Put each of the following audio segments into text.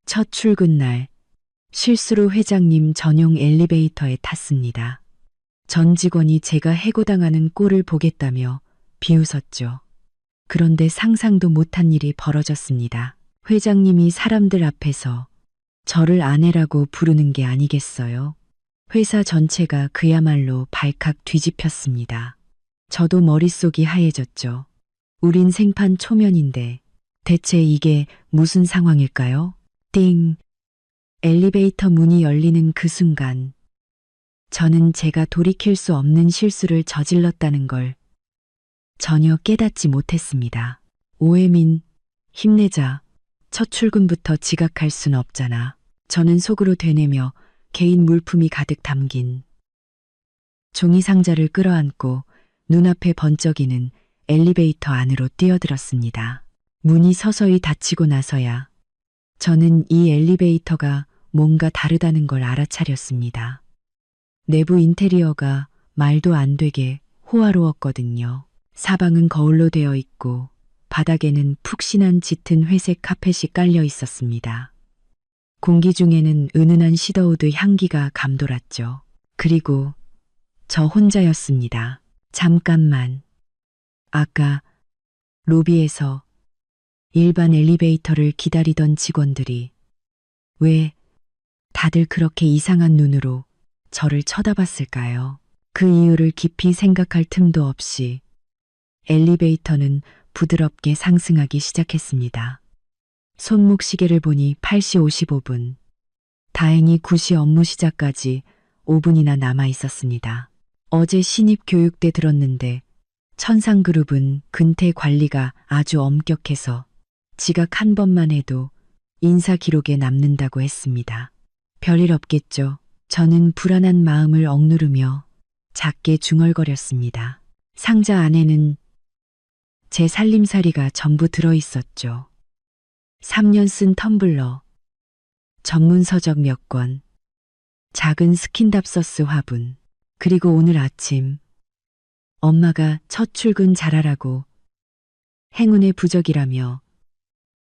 첫 출근 날, 실수로 회장님 전용 엘리베이터에 탔습니다. 전 직원이 제가 해고당하는 꼴을 보겠다며 비웃었죠. 그런데 상상도 못한 일이 벌어졌습니다. 회장님이 사람들 앞에서 저를 아내라고 부르는 게 아니겠어요? 회사 전체가 그야말로 발칵 뒤집혔습니다. 저도 머릿속이 하얘졌죠. 우린 생판 초면인데 대체 이게 무슨 상황일까요? 띵! 엘리베이터 문이 열리는 그 순간 저는 제가 돌이킬 수 없는 실수를 저질렀다는 걸 전혀 깨닫지 못했습니다. 오해민, 힘내자. 첫 출근부터 지각할 순 없잖아. 저는 속으로 되뇌며 개인 물품이 가득 담긴 종이 상자를 끌어안고 눈앞에 번쩍이는 엘리베이터 안으로 뛰어들었습니다. 문이 서서히 닫히고 나서야 저는 이 엘리베이터가 뭔가 다르다는 걸 알아차렸습니다. 내부 인테리어가 말도 안 되게 호화로웠거든요. 사방은 거울로 되어 있고 바닥에는 푹신한 짙은 회색 카펫이 깔려 있었습니다. 공기 중에는 은은한 시더우드 향기가 감돌았죠. 그리고 저 혼자였습니다. 잠깐만. 아까 로비에서 일반 엘리베이터를 기다리던 직원들이 왜 다들 그렇게 이상한 눈으로 저를 쳐다봤을까요? 그 이유를 깊이 생각할 틈도 없이 엘리베이터는 부드럽게 상승하기 시작했습니다. 손목 시계를 보니 8시 55분. 다행히 9시 업무 시작까지 5분이나 남아 있었습니다. 어제 신입 교육대 들었는데 천상그룹은 근태 관리가 아주 엄격해서 지각 한 번만 해도 인사 기록에 남는다고 했습니다. 별일 없겠죠. 저는 불안한 마음을 억누르며 작게 중얼거렸습니다. 상자 안에는 제 살림살이가 전부 들어있었죠. 3년 쓴 텀블러, 전문 서적 몇 권, 작은 스킨답서스 화분, 그리고 오늘 아침 엄마가 첫 출근 잘하라고 행운의 부적이라며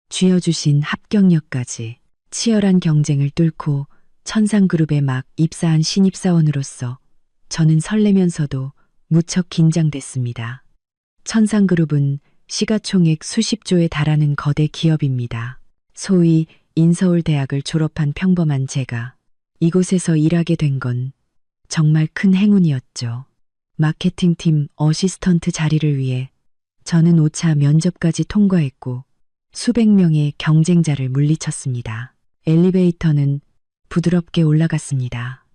쥐어주신 합격력까지. 치열한 경쟁을 뚫고 천상그룹에 막 입사한 신입사원으로서 저는 설레면서도 무척 긴장됐습니다. 천상그룹은 시가총액 수십조에 달하는 거대 기업입니다. 소위 인서울대학을 졸업한 평범한 제가 이곳에서 일하게 된 건 정말 큰 행운이었죠. 마케팅팀 어시스턴트 자리를 위해 저는 5차 면접까지 통과했고 수백 명의 경쟁자를 물리쳤습니다. 엘리베이터는 부드럽게 올라갔습니다.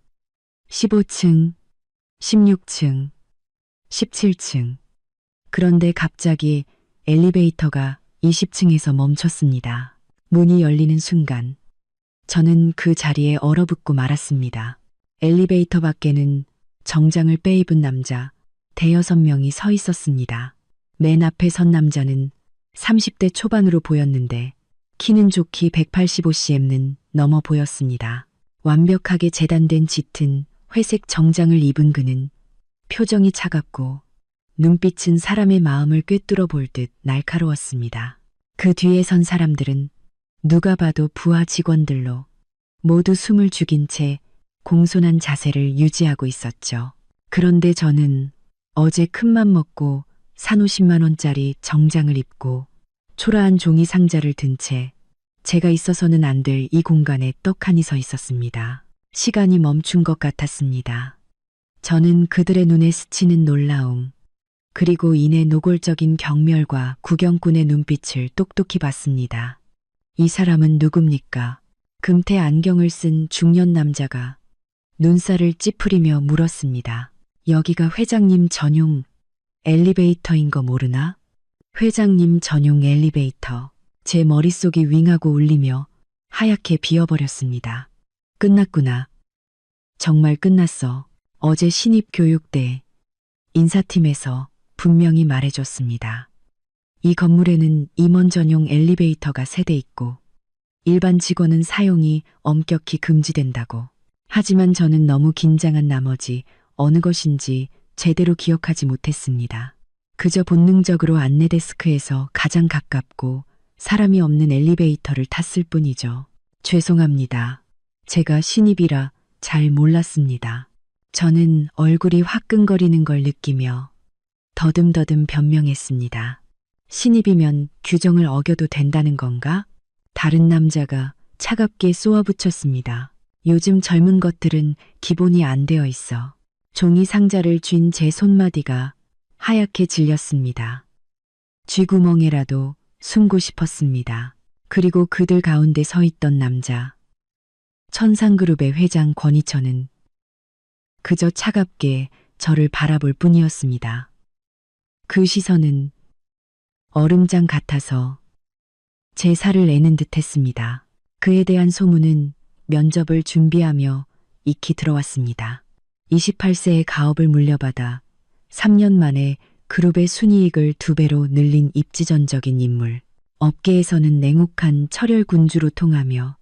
15층, 16층, 17층. 그런데 갑자기 엘리베이터가 20층에서 멈췄습니다. 문이 열리는 순간 저는 그 자리에 얼어붙고 말았습니다. 엘리베이터 밖에는 정장을 빼입은 남자 대여섯 명이 서 있었습니다. 맨 앞에 선 남자는 30대 초반으로 보였는데 키는 좋기 185cm는 넘어 보였습니다. 완벽하게 재단된 짙은 회색 정장을 입은 그는 표정이 차갑고 눈빛은 사람의 마음을 꿰뚫어 볼 듯 날카로웠습니다. 그 뒤에 선 사람들은 누가 봐도 부하 직원들로 모두 숨을 죽인 채 공손한 자세를 유지하고 있었죠. 그런데 저는 어제 큰맘 먹고 산 50만 원짜리 정장을 입고 초라한 종이 상자를 든 채 제가 있어서는 안 될 이 공간에 떡하니 서 있었습니다. 시간이 멈춘 것 같았습니다. 저는 그들의 눈에 스치는 놀라움, 그리고 이내 노골적인 경멸과 구경꾼의 눈빛을 똑똑히 봤습니다. 이 사람은 누굽니까? 금태 안경을 쓴 중년 남자가 눈살을 찌푸리며 물었습니다. 여기가 회장님 전용 엘리베이터인 거 모르나? 회장님 전용 엘리베이터. 제 머릿속이 윙하고 울리며 하얗게 비어버렸습니다. 끝났구나. 정말 끝났어. 어제 신입 교육대 인사팀에서 분명히 말해줬습니다. 이 건물에는 임원 전용 엘리베이터가 3대 있고 일반 직원은 사용이 엄격히 금지된다고. 하지만 저는 너무 긴장한 나머지 어느 것인지 제대로 기억하지 못했습니다. 그저 본능적으로 안내 데스크에서 가장 가깝고 사람이 없는 엘리베이터를 탔을 뿐이죠. 죄송합니다. 제가 신입이라 잘 몰랐습니다. 저는 얼굴이 화끈거리는 걸 느끼며 더듬더듬 변명했습니다. 신입이면 규정을 어겨도 된다는 건가? 다른 남자가 차갑게 쏘아붙였습니다. 요즘 젊은 것들은 기본이 안 되어 있어. 종이 상자를 쥔 제 손마디가 하얗게 질렸습니다. 쥐구멍에라도 숨고 싶었습니다. 그리고 그들 가운데 서 있던 남자. 천상그룹의 회장 권희철은 그저 차갑게 저를 바라볼 뿐이었습니다. 그 시선은 얼음장 같아서 제 살을 내는 듯 했습니다. 그에 대한 소문은 면접을 준비하며 익히 들어왔습니다. 28세의 가업을 물려받아 3년 만에 그룹의 순이익을 2배로 늘린 입지전적인 인물. 업계에서는 냉혹한 철혈군주로 통하며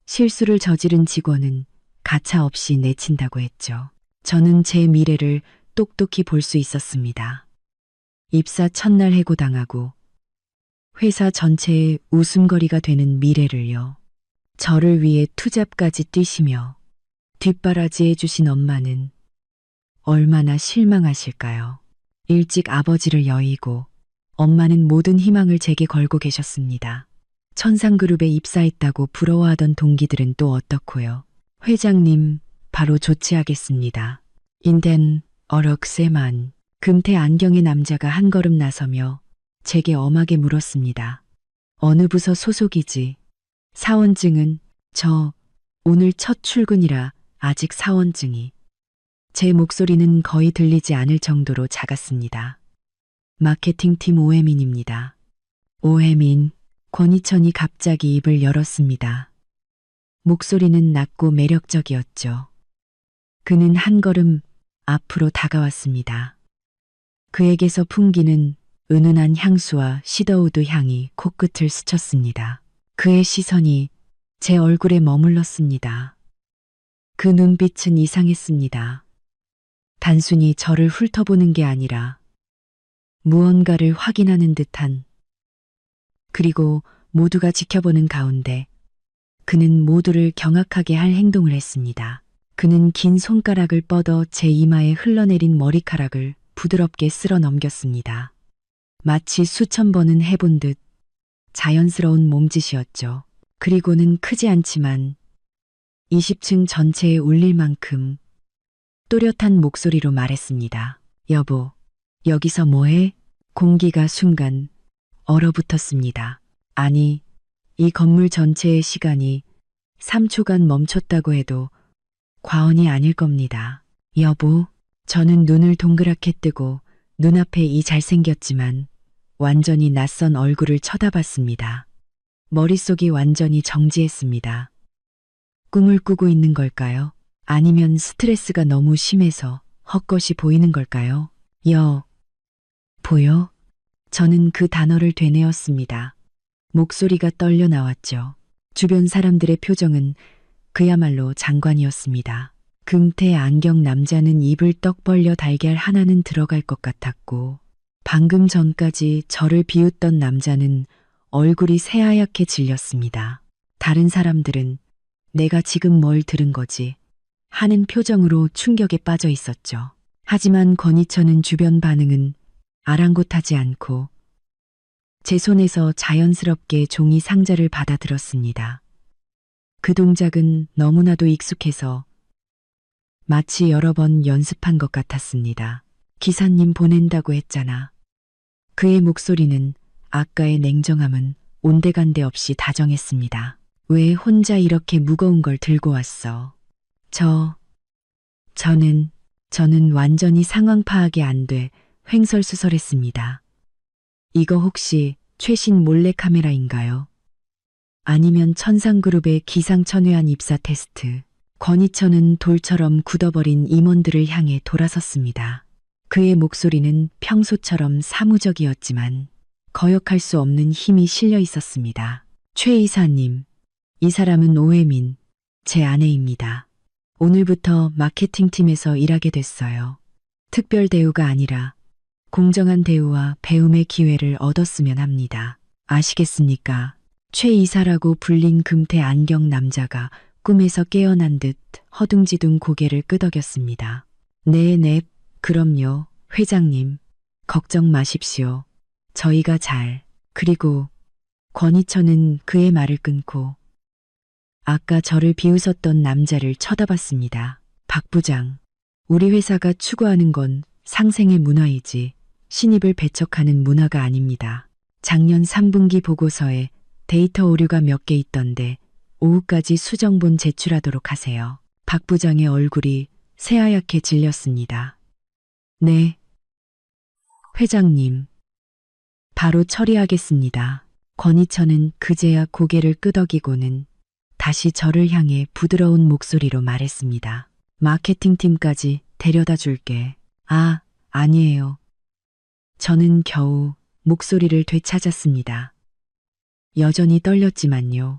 실수를 저지른 직원은 가차없이 내친다고 했죠. 저는 제 미래를 똑똑히 볼 수 있었습니다. 입사 첫날 해고당하고 회사 전체의 웃음거리가 되는 미래를요. 저를 위해 투잡까지 뛰시며 뒷바라지해 주신 엄마는 얼마나 실망하실까요? 일찍 아버지를 여의고 엄마는 모든 희망을 제게 걸고 계셨습니다. 천상그룹에 입사했다고 부러워하던 동기들은 또 어떻고요? 회장님, 바로 조치하겠습니다. 인덴 어럭세만 금태 안경의 남자가 한 걸음 나서며 제게 엄하게 물었습니다. 어느 부서 소속이지? 사원증은? 저 오늘 첫 출근이라 아직 사원증이. 제 목소리는 거의 들리지 않을 정도로 작았습니다. 마케팅팀 오혜민입니다. 오혜민, 권희천이 갑자기 입을 열었습니다. 목소리는 낮고 매력적이었죠. 그는 한 걸음 앞으로 다가왔습니다. 그에게서 풍기는 은은한 향수와 시더우드 향이 코끝을 스쳤습니다. 그의 시선이 제 얼굴에 머물렀습니다. 그 눈빛은 이상했습니다. 단순히 저를 훑어보는 게 아니라 무언가를 확인하는 듯한, 그리고 모두가 지켜보는 가운데 그는 모두를 경악하게 할 행동을 했습니다. 그는 긴 손가락을 뻗어 제 이마에 흘러내린 머리카락을 부드럽게 쓸어 넘겼습니다. 마치 수천 번은 해본 듯 자연스러운 몸짓이었죠. 그리고는 크지 않지만 20층 전체에 울릴 만큼 또렷한 목소리로 말했습니다. 여보, 여기서 뭐해? 공기가 순간 얼어붙었습니다. 아니, 이 건물 전체의 시간이 3초간 멈췄다고 해도 과언이 아닐 겁니다. 여보, 저는 눈을 동그랗게 뜨고 눈앞에 이 잘생겼지만 완전히 낯선 얼굴을 쳐다봤습니다. 머릿속이 완전히 정지했습니다. 꿈을 꾸고 있는 걸까요? 아니면 스트레스가 너무 심해서 헛것이 보이는 걸까요? 보여? 저는 그 단어를 되뇌었습니다. 목소리가 떨려 나왔죠. 주변 사람들의 표정은 그야말로 장관이었습니다. 금태 안경 남자는 입을 떡 벌려 달걀 하나는 들어갈 것 같았고, 방금 전까지 저를 비웃던 남자는 얼굴이 새하얗게 질렸습니다. 다른 사람들은 내가 지금 뭘 들은 거지 하는 표정으로 충격에 빠져 있었죠. 하지만 권희천은 주변 반응은 아랑곳하지 않고 제 손에서 자연스럽게 종이 상자를 받아들었습니다. 그 동작은 너무나도 익숙해서 마치 여러 번 연습한 것 같았습니다. 기사님 보낸다고 했잖아. 그의 목소리는 아까의 냉정함은 온데간데 없이 다정했습니다. 왜 혼자 이렇게 무거운 걸 들고 왔어? 저는 완전히 상황 파악이 안 돼 횡설수설했습니다. 이거 혹시 최신 몰래카메라인가요? 아니면 천상그룹의 기상천외한 입사 테스트. 권희천은 돌처럼 굳어버린 임원들을 향해 돌아섰습니다. 그의 목소리는 평소처럼 사무적이었지만 거역할 수 없는 힘이 실려 있었습니다. 최 이사님, 이 사람은 오혜민, 제 아내입니다. 오늘부터 마케팅팀에서 일하게 됐어요. 특별 대우가 아니라 공정한 대우와 배움의 기회를 얻었으면 합니다. 아시겠습니까? 최 이사라고 불린 금태 안경 남자가 꿈에서 깨어난 듯 허둥지둥 고개를 끄덕였습니다. 네, 그럼요, 회장님. 걱정 마십시오. 저희가 그리고 권희천은 그의 말을 끊고 아까 저를 비웃었던 남자를 쳐다봤습니다. 박 부장, 우리 회사가 추구하는 건 상생의 문화이지 신입을 배척하는 문화가 아닙니다. 작년 3분기 보고서에 데이터 오류가 몇 개 있던데 오후까지 수정본 제출하도록 하세요. 박 부장의 얼굴이 새하얗게 질렸습니다. 네. 회장님. 바로 처리하겠습니다. 권희천은 그제야 고개를 끄덕이고는 다시 저를 향해 부드러운 목소리로 말했습니다. 마케팅팀까지 데려다 줄게. 아니에요. 저는 겨우 목소리를 되찾았습니다. 여전히 떨렸지만요.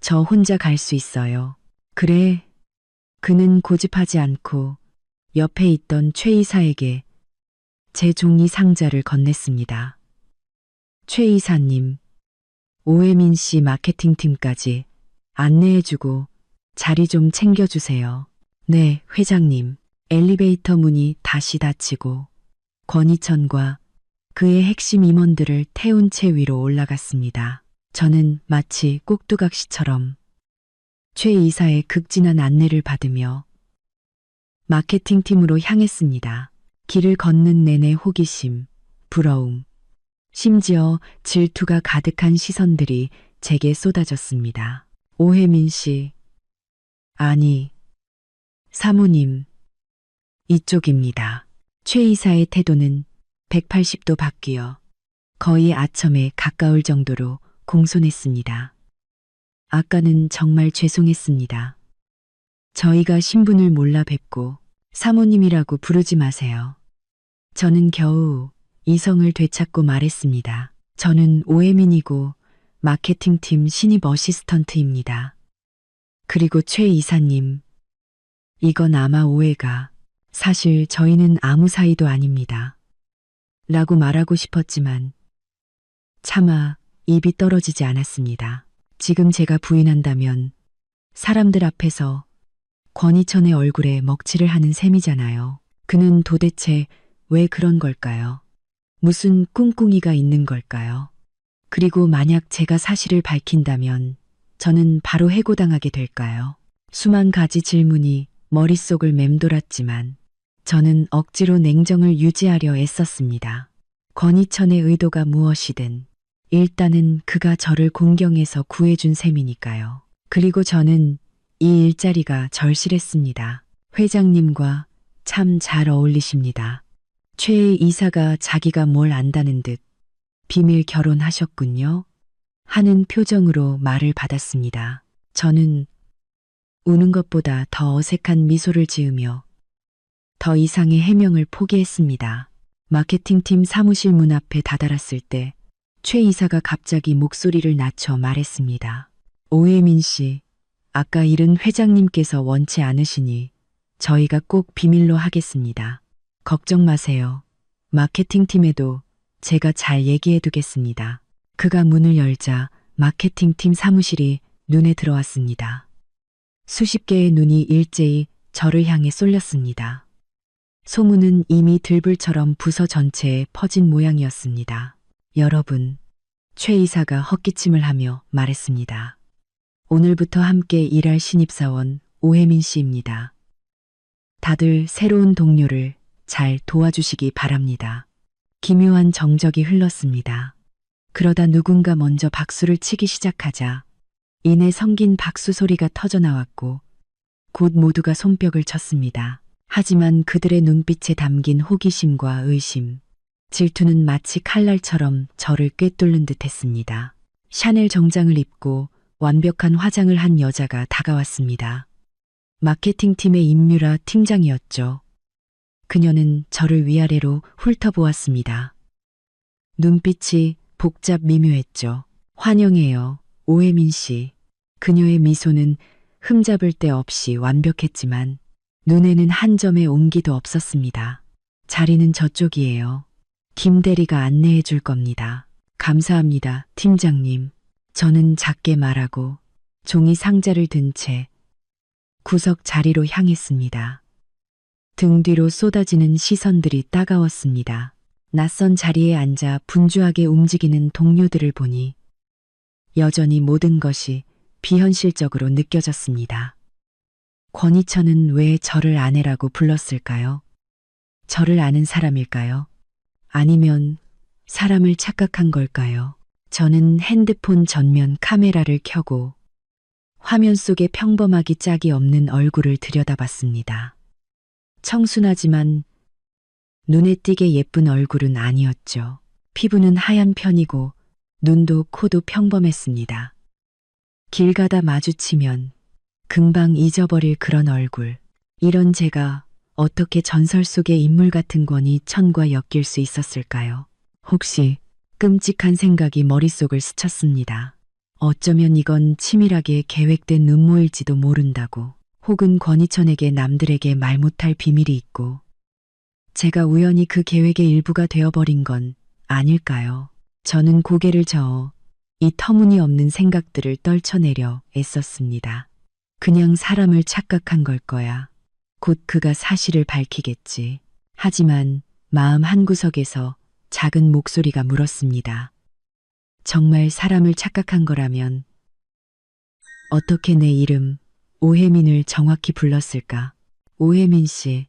저 혼자 갈 수 있어요. 그래. 그는 고집하지 않고 옆에 있던 최 이사에게 제 종이 상자를 건넸습니다. 최 이사님, 오혜민 씨 마케팅팀까지 안내해주고 자리 좀 챙겨주세요. 네, 회장님. 엘리베이터 문이 다시 닫히고 권희천과 그의 핵심 임원들을 태운 채 위로 올라갔습니다. 저는 마치 꼭두각시처럼 최 이사의 극진한 안내를 받으며 마케팅팀으로 향했습니다. 길을 걷는 내내 호기심, 부러움, 심지어 질투가 가득한 시선들이 제게 쏟아졌습니다. 오혜민 씨, 아니, 사모님, 이쪽입니다. 최 이사의 태도는 180도 바뀌어 거의 아첨에 가까울 정도로 공손했습니다. 아까는 정말 죄송했습니다. 저희가 신분을 몰라 뵙고 사모님이라고 부르지 마세요. 저는 겨우 이성을 되찾고 말했습니다. 저는 오혜민이고 마케팅팀 신입 어시스턴트입니다. 그리고 최 이사님, 이건 아마 오해가, 사실 저희는 아무 사이도 아닙니다. 라고 말하고 싶었지만 차마 입이 떨어지지 않았습니다. 지금 제가 부인한다면 사람들 앞에서 권희천의 얼굴에 먹칠을 하는 셈이잖아요. 그는 도대체 왜 그런 걸까요? 무슨 꿍꿍이가 있는 걸까요? 그리고 만약 제가 사실을 밝힌다면 저는 바로 해고당하게 될까요? 수만 가지 질문이 머릿속을 맴돌았지만 저는 억지로 냉정을 유지하려 애썼습니다. 권희천의 의도가 무엇이든 일단은 그가 저를 공경해서 구해준 셈이니까요. 그리고 저는 이 일자리가 절실했습니다. 회장님과 참 잘 어울리십니다. 최 이사가 자기가 뭘 안다는 듯 비밀 결혼하셨군요. 하는 표정으로 말을 받았습니다. 저는 우는 것보다 더 어색한 미소를 지으며 더 이상의 해명을 포기했습니다. 마케팅팀 사무실 문 앞에 다다랐을 때 최 이사가 갑자기 목소리를 낮춰 말했습니다. 오혜민 씨, 아까 일은 회장님께서 원치 않으시니 저희가 꼭 비밀로 하겠습니다. 걱정 마세요. 마케팅팀에도 제가 잘 얘기해 두겠습니다. 그가 문을 열자 마케팅팀 사무실이 눈에 들어왔습니다. 수십 개의 눈이 일제히 저를 향해 쏠렸습니다. 소문은 이미 들불처럼 부서 전체에 퍼진 모양이었습니다. 여러분, 최 이사가 헛기침을 하며 말했습니다. 오늘부터 함께 일할 신입사원 오혜민 씨입니다. 다들 새로운 동료를 잘 도와주시기 바랍니다. 기묘한 정적이 흘렀습니다. 그러다 누군가 먼저 박수를 치기 시작하자 이내 성긴 박수 소리가 터져나왔고 곧 모두가 손뼉을 쳤습니다. 하지만 그들의 눈빛에 담긴 호기심과 의심, 질투는 마치 칼날처럼 저를 꿰뚫는 듯 했습니다. 샤넬 정장을 입고 완벽한 화장을 한 여자가 다가왔습니다. 마케팅팀의 임뮤라 팀장이었죠. 그녀는 저를 위아래로 훑어보았습니다. 눈빛이 복잡 미묘했죠. 환영해요, 오혜민 씨. 그녀의 미소는 흠잡을 데 없이 완벽했지만 눈에는 한 점의 온기도 없었습니다. 자리는 저쪽이에요. 김 대리가 안내해 줄 겁니다. 감사합니다, 팀장님. 저는 작게 말하고 종이 상자를 든 채 구석 자리로 향했습니다. 등 뒤로 쏟아지는 시선들이 따가웠습니다. 낯선 자리에 앉아 분주하게 움직이는 동료들을 보니 여전히 모든 것이 비현실적으로 느껴졌습니다. 권희천은 왜 저를 아내라고 불렀을까요? 저를 아는 사람일까요? 아니면 사람을 착각한 걸까요? 저는 핸드폰 전면 카메라를 켜고 화면 속에 평범하기 짝이 없는 얼굴을 들여다봤습니다. 청순하지만 눈에 띄게 예쁜 얼굴은 아니었죠. 피부는 하얀 편이고 눈도 코도 평범했습니다. 길 가다 마주치면 금방 잊어버릴 그런 얼굴. 이런 제가 어떻게 전설 속의 인물 같은 권희천과 엮일 수 있었을까요? 혹시 끔찍한 생각이 머릿속을 스쳤습니다. 어쩌면 이건 치밀하게 계획된 음모일지도 모른다고. 혹은 권희천에게 남들에게 말 못할 비밀이 있고 제가 우연히 그 계획의 일부가 되어버린 건 아닐까요? 저는 고개를 저어 이 터무니없는 생각들을 떨쳐내려 애썼습니다. 그냥 사람을 착각한 걸 거야. 곧 그가 사실을 밝히겠지. 하지만 마음 한구석에서 작은 목소리가 물었습니다. 정말 사람을 착각한 거라면 어떻게 내 이름 오혜민을 정확히 불렀을까? 오혜민 씨,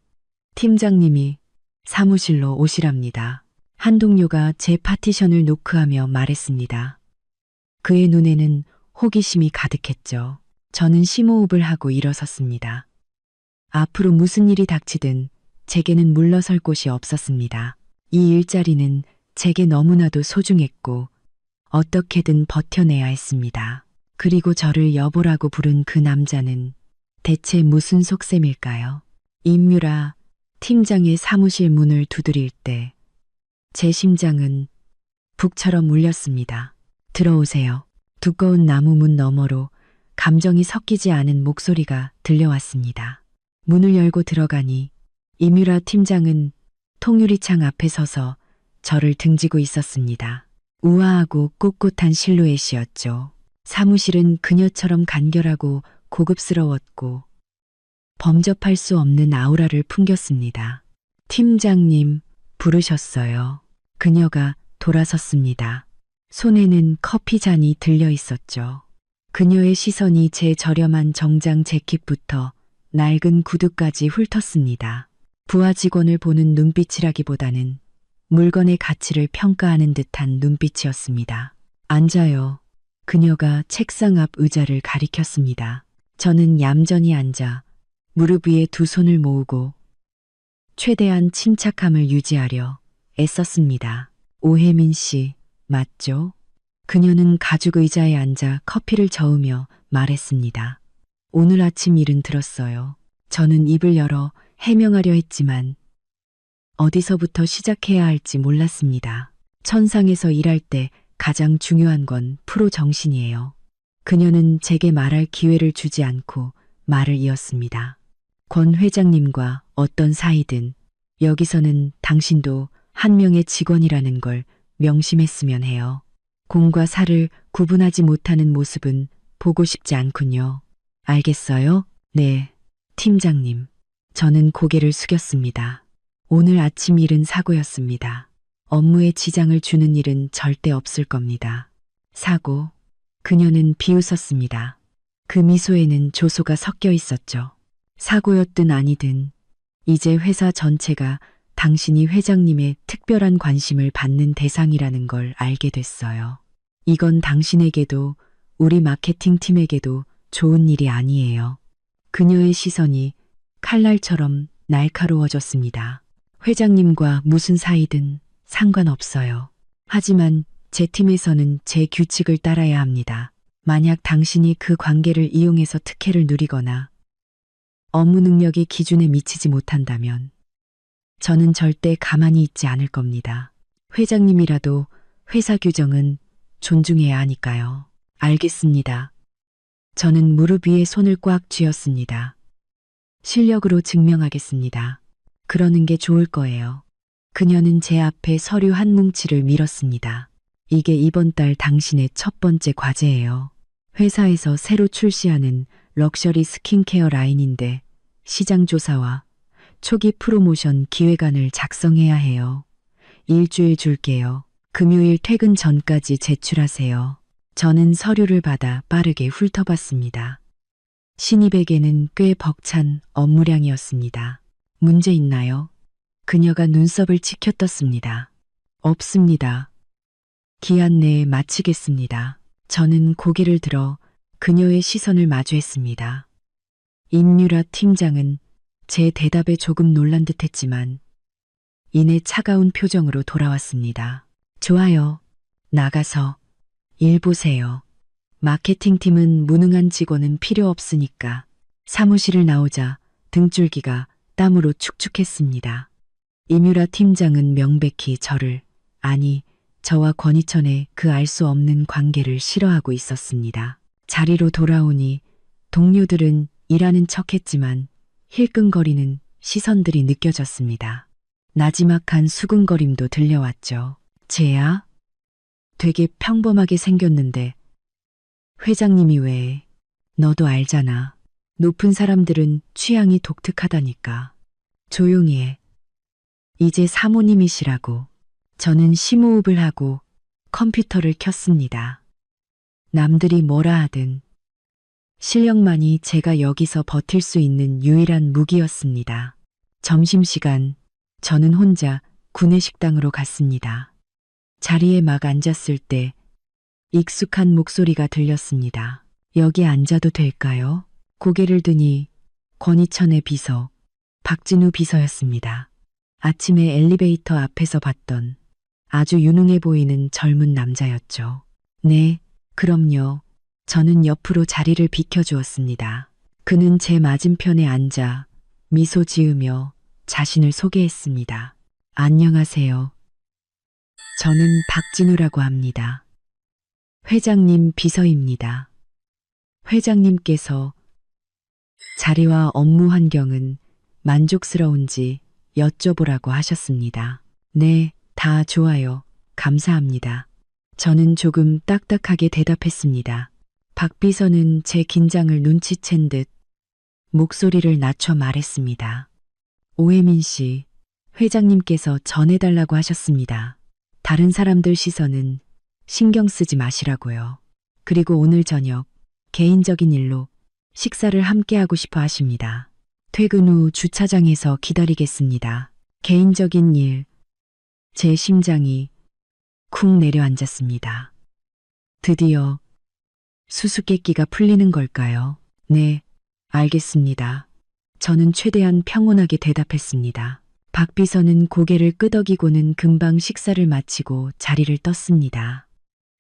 팀장님이 사무실로 오시랍니다. 한 동료가 제 파티션을 노크하며 말했습니다. 그의 눈에는 호기심이 가득했죠. 저는 심호흡을 하고 일어섰습니다. 앞으로 무슨 일이 닥치든 제게는 물러설 곳이 없었습니다. 이 일자리는 제게 너무나도 소중했고 어떻게든 버텨내야 했습니다. 그리고 저를 여보라고 부른 그 남자는 대체 무슨 속셈일까요? 임유라 팀장의 사무실 문을 두드릴 때 제 심장은 북처럼 울렸습니다. 들어오세요. 두꺼운 나무 문 너머로 감정이 섞이지 않은 목소리가 들려왔습니다. 문을 열고 들어가니 임유라 팀장은 통유리창 앞에 서서 저를 등지고 있었습니다. 우아하고 꼿꼿한 실루엣이었죠. 사무실은 그녀처럼 간결하고 고급스러웠고 범접할 수 없는 아우라를 풍겼습니다. 팀장님 부르셨어요. 그녀가 돌아섰습니다. 손에는 커피 잔이 들려 있었죠. 그녀의 시선이 제 저렴한 정장 재킷부터 낡은 구두까지 훑었습니다. 부하 직원을 보는 눈빛이라기보다는 물건의 가치를 평가하는 듯한 눈빛이었습니다. 앉아요. 그녀가 책상 앞 의자를 가리켰습니다. 저는 얌전히 앉아 무릎 위에 두 손을 모으고 최대한 침착함을 유지하려 애썼습니다. 오혜민 씨, 맞죠? 그녀는 가죽 의자에 앉아 커피를 저으며 말했습니다. 오늘 아침 일은 들었어요. 저는 입을 열어 해명하려 했지만 어디서부터 시작해야 할지 몰랐습니다. 천상에서 일할 때 가장 중요한 건 프로 정신이에요. 그녀는 제게 말할 기회를 주지 않고 말을 이었습니다. 권 회장님과 어떤 사이든 여기서는 당신도 한 명의 직원이라는 걸 명심했으면 해요. 공과 사를 구분하지 못하는 모습은 보고 싶지 않군요. 알겠어요? 네, 팀장님. 저는 고개를 숙였습니다. 오늘 아침 일은 사고였습니다. 업무에 지장을 주는 일은 절대 없을 겁니다. 사고. 그녀는 비웃었습니다. 그 미소에는 조소가 섞여 있었죠. 사고였든 아니든 이제 회사 전체가 당신이 회장님의 특별한 관심을 받는 대상이라는 걸 알게 됐어요. 이건 당신에게도 우리 마케팅 팀에게도 좋은 일이 아니에요. 그녀의 시선이 칼날처럼 날카로워졌습니다. 회장님과 무슨 사이든 상관없어요. 하지만 제 팀에서는 제 규칙을 따라야 합니다. 만약 당신이 그 관계를 이용해서 특혜를 누리거나 업무 능력이 기준에 미치지 못한다면 저는 절대 가만히 있지 않을 겁니다. 회장님이라도 회사 규정은 존중해야 하니까요. 알겠습니다. 저는 무릎 위에 손을 꽉 쥐었습니다. 실력으로 증명하겠습니다. 그러는 게 좋을 거예요. 그녀는 제 앞에 서류 한 뭉치를 밀었습니다. 이게 이번 달 당신의 첫 번째 과제예요. 회사에서 새로 출시하는 럭셔리 스킨케어 라인인데 시장 조사와 초기 프로모션 기획안을 작성해야 해요. 일주일 줄게요. 금요일 퇴근 전까지 제출하세요. 저는 서류를 받아 빠르게 훑어봤습니다. 신입에게는 꽤 벅찬 업무량이었습니다. 문제 있나요? 그녀가 눈썹을 치켜떴습니다. 없습니다. 기한 내에 마치겠습니다. 저는 고개를 들어 그녀의 시선을 마주했습니다. 임유라 팀장은 제 대답에 조금 놀란 듯 했지만 이내 차가운 표정으로 돌아왔습니다. 좋아요. 나가서 일 보세요. 마케팅팀은 무능한 직원은 필요 없으니까. 사무실을 나오자 등줄기가 땀으로 축축했습니다. 임유라 팀장은 명백히 저와 권희천의 그 알 수 없는 관계를 싫어하고 있었습니다. 자리로 돌아오니 동료들은 일하는 척했지만 힐끔거리는 시선들이 느껴졌습니다. 나지막한 수근거림도 들려왔죠. 쟤야? 되게 평범하게 생겼는데 회장님이 왜? 너도 알잖아. 높은 사람들은 취향이 독특하다니까. 조용히 해. 이제 사모님이시라고. 저는 심호흡을 하고 컴퓨터를 켰습니다. 남들이 뭐라 하든 실력만이 제가 여기서 버틸 수 있는 유일한 무기였습니다. 점심시간 저는 혼자 구내식당으로 갔습니다. 자리에 막 앉았을 때 익숙한 목소리가 들렸습니다. 여기 앉아도 될까요? 고개를 드니 권희천의 비서, 박진우 비서였습니다. 아침에 엘리베이터 앞에서 봤던 아주 유능해 보이는 젊은 남자였죠. 네, 그럼요. 저는 옆으로 자리를 비켜주었습니다. 그는 제 맞은편에 앉아 미소 지으며 자신을 소개했습니다. 안녕하세요. 저는 박진우라고 합니다. 회장님 비서입니다. 회장님께서 자리와 업무 환경은 만족스러운지 여쭤보라고 하셨습니다. 네, 다 좋아요. 감사합니다. 저는 조금 딱딱하게 대답했습니다. 박 비서는 제 긴장을 눈치챈 듯 목소리를 낮춰 말했습니다. 오혜민 씨, 회장님께서 전해달라고 하셨습니다. 다른 사람들 시선은 신경 쓰지 마시라고요. 그리고 오늘 저녁 개인적인 일로 식사를 함께 하고 싶어 하십니다. 퇴근 후 주차장에서 기다리겠습니다. 개인적인 일, 제 심장이 쿵 내려앉았습니다. 드디어 수수께끼가 풀리는 걸까요? 네, 알겠습니다. 저는 최대한 평온하게 대답했습니다. 박 비서는 고개를 끄덕이고는 금방 식사를 마치고 자리를 떴습니다.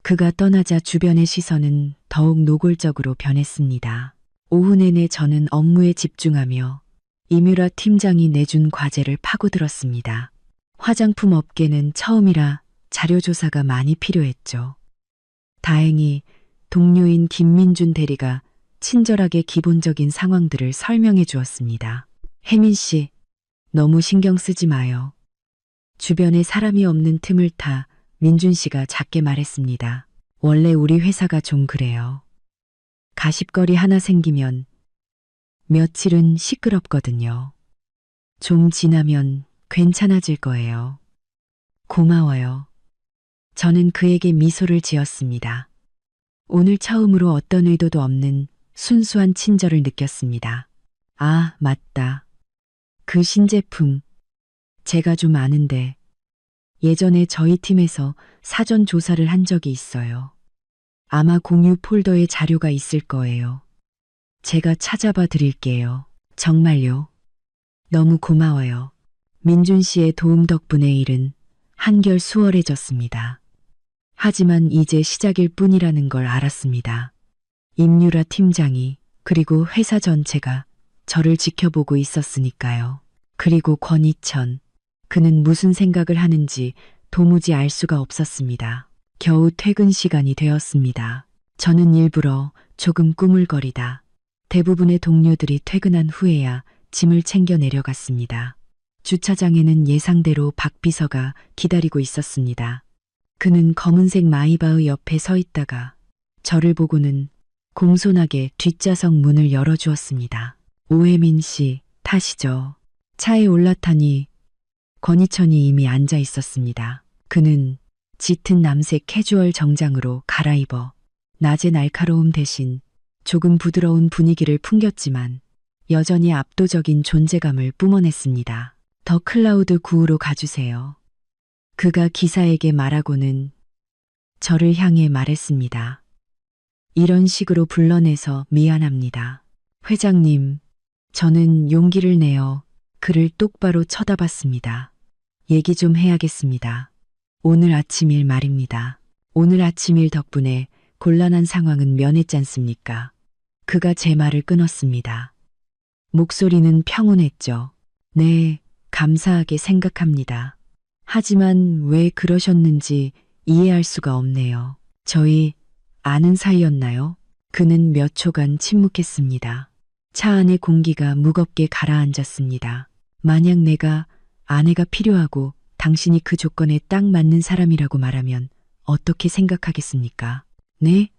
그가 떠나자 주변의 시선은 더욱 노골적으로 변했습니다. 오후 내내 저는 업무에 집중하며 임유라 팀장이 내준 과제를 파고들었습니다. 화장품 업계는 처음이라 자료조사가 많이 필요했죠. 다행히 동료인 김민준 대리가 친절하게 기본적인 상황들을 설명해 주었습니다. 혜민 씨, 너무 신경 쓰지 마요. 주변에 사람이 없는 틈을 타 민준 씨가 작게 말했습니다. 원래 우리 회사가 좀 그래요. 가십거리 하나 생기면 며칠은 시끄럽거든요. 좀 지나면 괜찮아질 거예요. 고마워요. 저는 그에게 미소를 지었습니다. 오늘 처음으로 어떤 의도도 없는 순수한 친절을 느꼈습니다. 아, 맞다. 그 신제품, 제가 좀 아는데 예전에 저희 팀에서 사전 조사를 한 적이 있어요. 아마 공유 폴더에 자료가 있을 거예요. 제가 찾아봐 드릴게요. 정말요. 너무 고마워요. 민준 씨의 도움 덕분에 일은 한결 수월해졌습니다. 하지만 이제 시작일 뿐이라는 걸 알았습니다. 임유라 팀장이 그리고 회사 전체가 저를 지켜보고 있었으니까요. 그리고 권희천, 그는 무슨 생각을 하는지 도무지 알 수가 없었습니다. 겨우 퇴근 시간이 되었습니다. 저는 일부러 조금 꾸물거리다 대부분의 동료들이 퇴근한 후에야 짐을 챙겨 내려갔습니다. 주차장에는 예상대로 박 비서가 기다리고 있었습니다. 그는 검은색 마이바흐 옆에 서 있다가 저를 보고는 공손하게 뒷좌석 문을 열어주었습니다. 오혜민 씨, 타시죠. 차에 올라타니 권희천이 이미 앉아 있었습니다. 그는 짙은 남색 캐주얼 정장으로 갈아입어 낮의 날카로움 대신 조금 부드러운 분위기를 풍겼지만 여전히 압도적인 존재감을 뿜어냈습니다. 더 클라우드 9호로 가주세요. 그가 기사에게 말하고는 저를 향해 말했습니다. 이런 식으로 불러내서 미안합니다. 회장님, 저는 용기를 내어 그를 똑바로 쳐다봤습니다. 얘기 좀 해야겠습니다. 오늘 아침 일 말입니다. 오늘 아침 일 덕분에 곤란한 상황은 면했지 않습니까? 그가 제 말을 끊었습니다. 목소리는 평온했죠. 네, 감사하게 생각합니다. 하지만 왜 그러셨는지 이해할 수가 없네요. 저희 아는 사이였나요? 그는 몇 초간 침묵했습니다. 차 안의 공기가 무겁게 가라앉았습니다. 만약 내가 아내가 필요하고 당신이 그 조건에 딱 맞는 사람이라고 말하면 어떻게 생각하겠습니까? 네?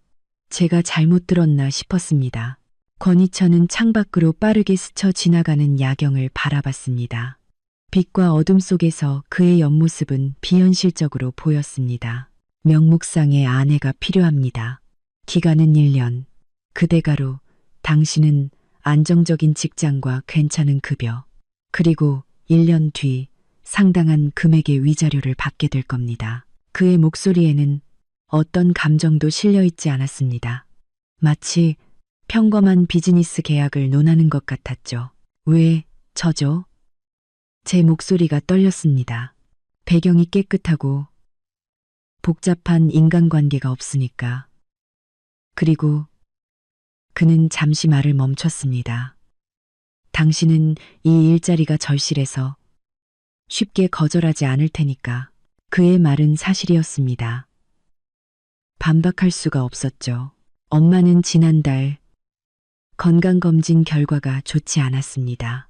제가 잘못 들었나 싶었습니다. 권희천은 창밖으로 빠르게 스쳐 지나가는 야경을 바라봤습니다. 빛과 어둠 속에서 그의 옆모습은 비현실적으로 보였습니다. 명목상의 아내가 필요합니다. 기간은 1년. 그대가로 당신은 안정적인 직장과 괜찮은 급여, 그리고 1년 뒤 상당한 금액의 위자료를 받게 될 겁니다. 그의 목소리에는 어떤 감정도 실려 있지 않았습니다. 마치 평범한 비즈니스 계약을 논하는 것 같았죠. 왜 저죠? 제 목소리가 떨렸습니다. 배경이 깨끗하고 복잡한 인간관계가 없으니까. 그리고 그는 잠시 말을 멈췄습니다. 당신은 이 일자리가 절실해서 쉽게 거절하지 않을 테니까. 그의 말은 사실이었습니다. 반박할 수가 없었죠. 엄마는 지난달 건강검진 결과가 좋지 않았습니다.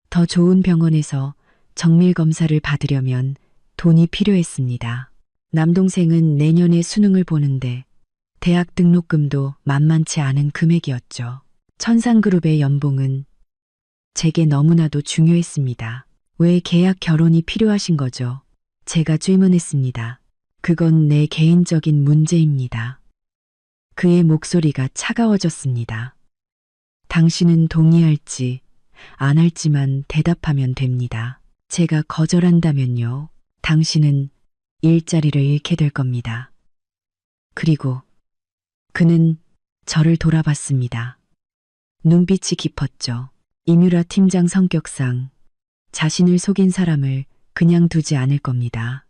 더 좋은 병원에서 정밀검사를 받으려면 돈이 필요했습니다. 남동생은 내년에 수능을 보는데 대학 등록금도 만만치 않은 금액이었죠. 천상그룹의 연봉은 제게 너무나도 중요했습니다. 왜 계약 결혼이 필요하신 거죠? 제가 질문했습니다. 그건 내 개인적인 문제입니다. 그의 목소리가 차가워졌습니다. 당신은 동의할지 안 할지만 대답하면 됩니다. 제가 거절한다면요. 당신은 일자리를 잃게 될 겁니다. 그리고 그는 저를 돌아봤습니다. 눈빛이 깊었죠. 이뮤라 팀장 성격상 자신을 속인 사람을 그냥 두지 않을 겁니다.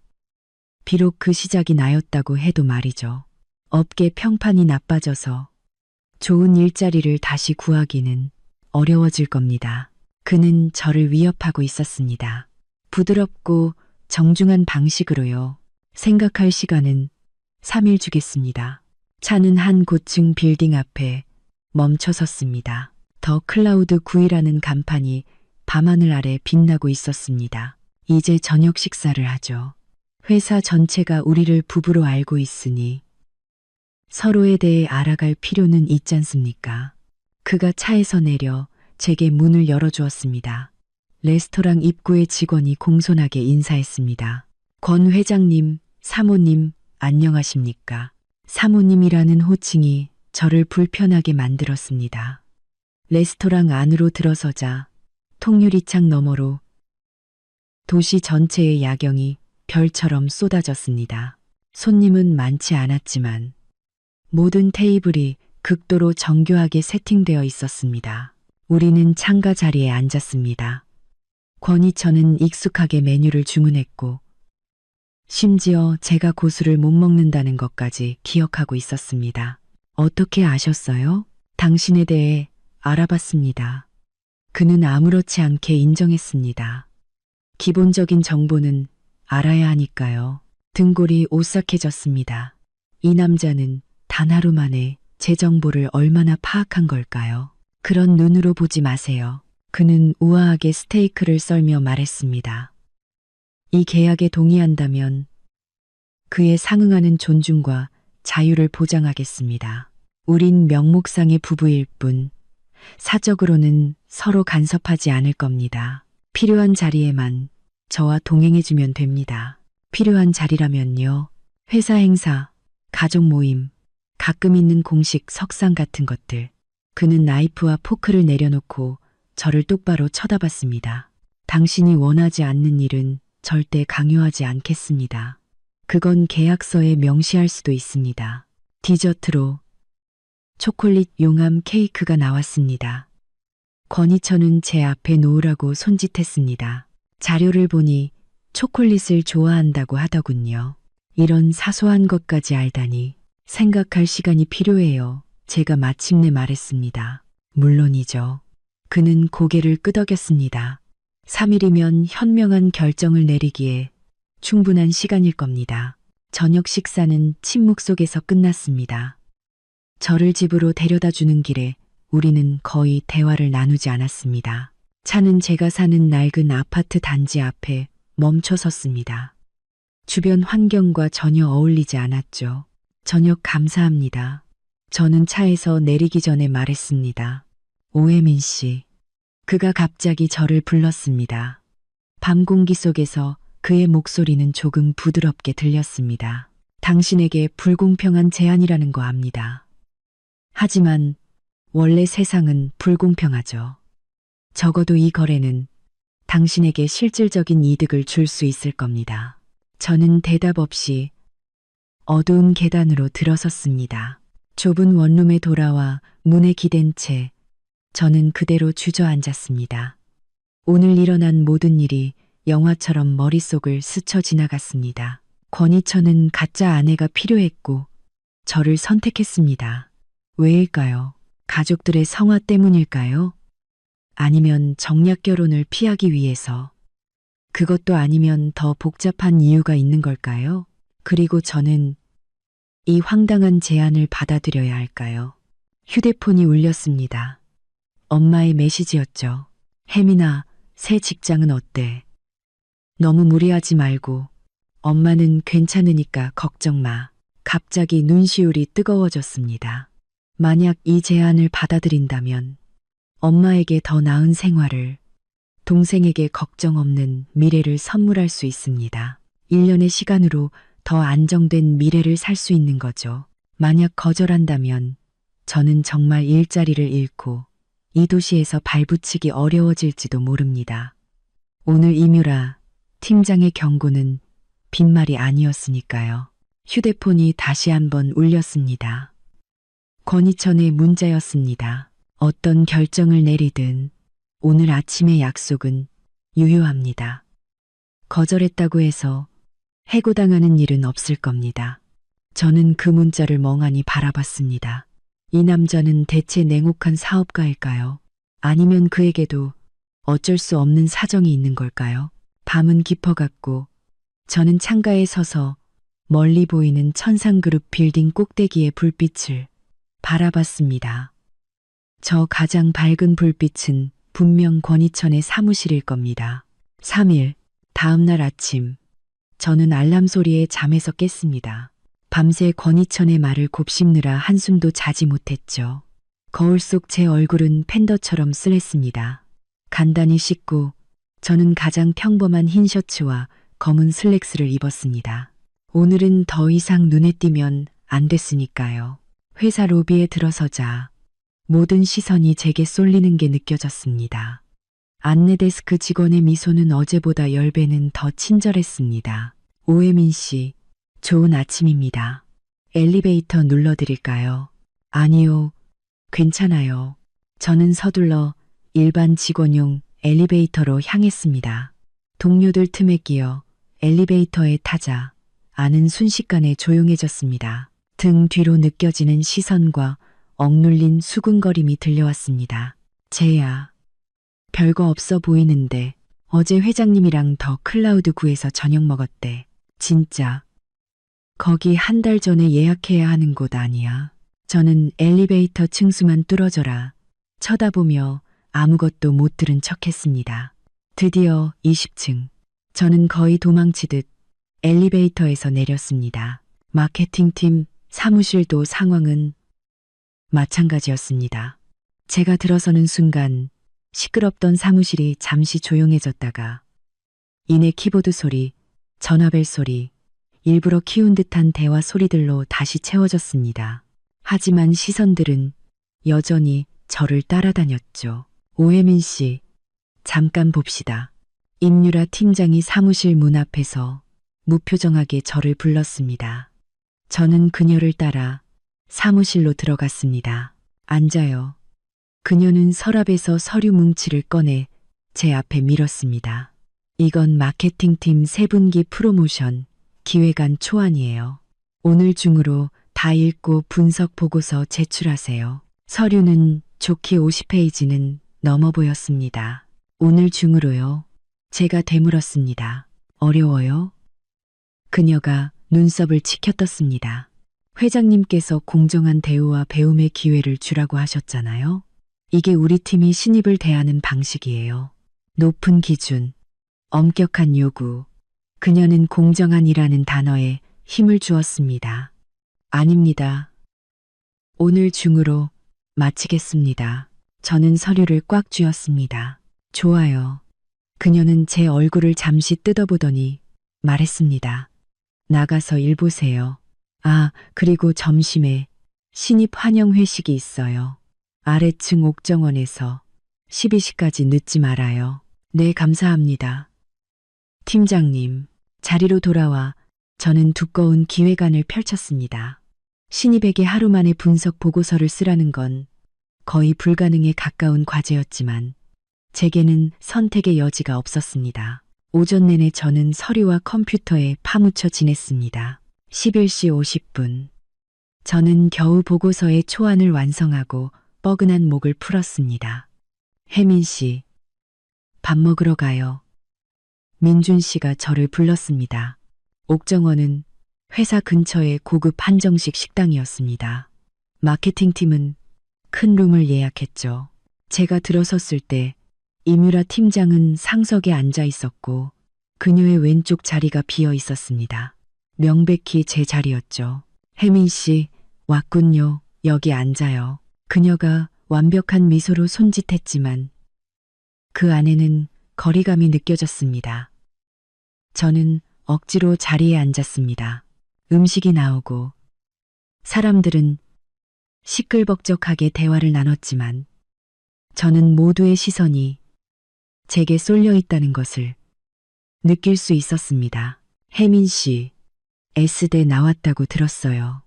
비록 그 시작이 나였다고 해도 말이죠. 업계 평판이 나빠져서 좋은 일자리를 다시 구하기는 어려워질 겁니다. 그는 저를 위협하고 있었습니다. 부드럽고 정중한 방식으로요. 생각할 시간은 3일 주겠습니다. 차는 한 고층 빌딩 앞에 멈춰 섰습니다. 더 클라우드 9이라는 간판이 밤하늘 아래 빛나고 있었습니다. 이제 저녁 식사를 하죠. 회사 전체가 우리를 부부로 알고 있으니 서로에 대해 알아갈 필요는 있지 않습니까? 그가 차에서 내려 제게 문을 열어주었습니다. 레스토랑 입구의 직원이 공손하게 인사했습니다. 권 회장님, 사모님, 안녕하십니까? 사모님이라는 호칭이 저를 불편하게 만들었습니다. 레스토랑 안으로 들어서자 통유리창 너머로 도시 전체의 야경이 별처럼 쏟아졌습니다. 손님은 많지 않았지만 모든 테이블이 극도로 정교하게 세팅되어 있었습니다. 우리는 창가 자리에 앉았습니다. 권희천은 익숙하게 메뉴를 주문했고 심지어 제가 고수를 못 먹는다는 것까지 기억하고 있었습니다. 어떻게 아셨어요? 당신에 대해 알아봤습니다. 그는 아무렇지 않게 인정했습니다. 기본적인 정보는 알아야 하니까요. 등골이 오싹해졌습니다. 이 남자는 단 하루 만에 제 정보를 얼마나 파악한 걸까요? 그런 눈으로 보지 마세요. 그는 우아하게 스테이크를 썰며 말했습니다. 이 계약에 동의한다면 그에 상응하는 존중과 자유를 보장하겠습니다. 우린 명목상의 부부일 뿐 사적으로는 서로 간섭하지 않을 겁니다. 필요한 자리에만 저와 동행해주면 됩니다. 필요한 자리라면요. 회사 행사, 가족 모임, 가끔 있는 공식 석상 같은 것들. 그는 나이프와 포크를 내려놓고 저를 똑바로 쳐다봤습니다. 당신이 원하지 않는 일은 절대 강요하지 않겠습니다. 그건 계약서에 명시할 수도 있습니다. 디저트로 초콜릿 용암 케이크가 나왔습니다. 권희철은 제 앞에 놓으라고 손짓했습니다. 자료를 보니 초콜릿을 좋아한다고 하더군요. 이런 사소한 것까지 알다니 생각할 시간이 필요해요. 제가 마침내 말했습니다. 물론이죠. 그는 고개를 끄덕였습니다. 3일이면 현명한 결정을 내리기에 충분한 시간일 겁니다. 저녁 식사는 침묵 속에서 끝났습니다. 저를 집으로 데려다 주는 길에 우리는 거의 대화를 나누지 않았습니다. 차는 제가 사는 낡은 아파트 단지 앞에 멈춰 섰습니다. 주변 환경과 전혀 어울리지 않았죠. 저녁 감사합니다. 저는 차에서 내리기 전에 말했습니다. 오혜민 씨. 그가 갑자기 저를 불렀습니다. 밤 공기 속에서 그의 목소리는 조금 부드럽게 들렸습니다. 당신에게 불공평한 제안이라는 거 압니다. 하지만 원래 세상은 불공평하죠. 적어도 이 거래는 당신에게 실질적인 이득을 줄 수 있을 겁니다. 저는 대답 없이 어두운 계단으로 들어섰습니다. 좁은 원룸에 돌아와 문에 기댄 채 저는 그대로 주저앉았습니다. 오늘 일어난 모든 일이 영화처럼 머릿속을 스쳐 지나갔습니다. 권희철은 가짜 아내가 필요했고 저를 선택했습니다. 왜일까요? 가족들의 성화 때문일까요? 아니면 정략 결혼을 피하기 위해서? 그것도 아니면 더 복잡한 이유가 있는 걸까요? 그리고 저는 이 황당한 제안을 받아들여야 할까요? 휴대폰이 울렸습니다. 엄마의 메시지였죠. 혜민아, 새 직장은 어때? 너무 무리하지 말고 엄마는 괜찮으니까 걱정 마. 갑자기 눈시울이 뜨거워졌습니다. 만약 이 제안을 받아들인다면 엄마에게 더 나은 생활을, 동생에게 걱정 없는 미래를 선물할 수 있습니다. 1년의 시간으로 더 안정된 미래를 살 수 있는 거죠. 만약 거절한다면 저는 정말 일자리를 잃고 이 도시에서 발붙이기 어려워질지도 모릅니다. 오늘 이뮤라 팀장의 경고는 빈말이 아니었으니까요. 휴대폰이 다시 한번 울렸습니다. 권희천의 문자였습니다. 어떤 결정을 내리든 오늘 아침의 약속은 유효합니다. 거절했다고 해서 해고당하는 일은 없을 겁니다. 저는 그 문자를 멍하니 바라봤습니다. 이 남자는 대체 냉혹한 사업가일까요? 아니면 그에게도 어쩔 수 없는 사정이 있는 걸까요? 밤은 깊어갔고 저는 창가에 서서 멀리 보이는 천상그룹 빌딩 꼭대기의 불빛을 바라봤습니다. 저 가장 밝은 불빛은 분명 권희천의 사무실일 겁니다. 3일, 다음날 아침, 저는 알람 소리에 잠에서 깼습니다. 밤새 권희천의 말을 곱씹느라 한숨도 자지 못했죠. 거울 속 제 얼굴은 팬더처럼 쓰랬습니다. 간단히 씻고 저는 가장 평범한 흰 셔츠와 검은 슬랙스를 입었습니다. 오늘은 더 이상 눈에 띄면 안 됐으니까요. 회사 로비에 들어서자 모든 시선이 제게 쏠리는 게 느껴졌습니다. 안내 데스크 직원의 미소는 어제보다 10배는 더 친절했습니다. 오혜민 씨, 좋은 아침입니다. 엘리베이터 눌러드릴까요? 아니요, 괜찮아요. 저는 서둘러 일반 직원용 엘리베이터로 향했습니다. 동료들 틈에 끼어 엘리베이터에 타자 안은 순식간에 조용해졌습니다. 등 뒤로 느껴지는 시선과 억눌린 수군거림이 들려왔습니다. 쟤야, 별거 없어 보이는데 어제 회장님이랑 더 클라우드 구에서 저녁 먹었대. 진짜. 거기 한 달 전에 예약해야 하는 곳 아니야. 저는 엘리베이터 층수만 뚫어져라 쳐다보며 아무것도 못 들은 척했습니다. 드디어 20층. 저는 거의 도망치듯 엘리베이터에서 내렸습니다. 마케팅팀 사무실도 상황은 마찬가지였습니다. 제가 들어서는 순간 시끄럽던 사무실이 잠시 조용해졌다가 이내 키보드 소리, 전화벨 소리, 일부러 키운 듯한 대화 소리들로 다시 채워졌습니다. 하지만 시선들은 여전히 저를 따라다녔죠. 오혜민 씨, 잠깐 봅시다. 임유라 팀장이 사무실 문 앞에서 무표정하게 저를 불렀습니다. 저는 그녀를 따라 사무실로 들어갔습니다. 앉아요. 그녀는 서랍에서 서류 뭉치를 꺼내 제 앞에 밀었습니다. 이건 마케팅팀 3분기 프로모션 기획안 초안이에요. 오늘 중으로 다 읽고 분석 보고서 제출하세요. 서류는 좋게 50페이지는 넘어 보였습니다. 오늘 중으로요. 제가 되물었습니다. 어려워요? 그녀가 눈썹을 치켜떴습니다. 회장님께서 공정한 대우와 배움의 기회를 주라고 하셨잖아요. 이게 우리 팀이 신입을 대하는 방식이에요. 높은 기준, 엄격한 요구. 그녀는 공정한이라는 단어에 힘을 주었습니다. 아닙니다. 오늘 중으로 마치겠습니다. 저는 서류를 꽉 쥐었습니다. 좋아요. 그녀는 제 얼굴을 잠시 뜯어보더니 말했습니다. 나가서 일 보세요. 아, 그리고 점심에 신입 환영 회식이 있어요. 아래층 옥정원에서 12시까지 늦지 말아요. 네, 감사합니다. 팀장님, 자리로 돌아와 저는 두꺼운 기획안을 펼쳤습니다. 신입에게 하루 만에 분석 보고서를 쓰라는 건 거의 불가능에 가까운 과제였지만 제게는 선택의 여지가 없었습니다. 오전 내내 저는 서류와 컴퓨터에 파묻혀 지냈습니다. 11시 50분. 저는 겨우 보고서의 초안을 완성하고 뻐근한 목을 풀었습니다. 혜민 씨, 밥 먹으러 가요. 민준 씨가 저를 불렀습니다. 옥정원은 회사 근처의 고급 한정식 식당이었습니다. 마케팅팀은 큰 룸을 예약했죠. 제가 들어섰을 때 임유라 팀장은 상석에 앉아 있었고 그녀의 왼쪽 자리가 비어 있었습니다. 명백히 제 자리였죠. 혜민 씨, 왔군요. 여기 앉아요. 그녀가 완벽한 미소로 손짓했지만 그 안에는 거리감이 느껴졌습니다. 저는 억지로 자리에 앉았습니다. 음식이 나오고 사람들은 시끌벅적하게 대화를 나눴지만 저는 모두의 시선이 제게 쏠려 있다는 것을 느낄 수 있었습니다. 혜민 씨, S대 나왔다고 들었어요.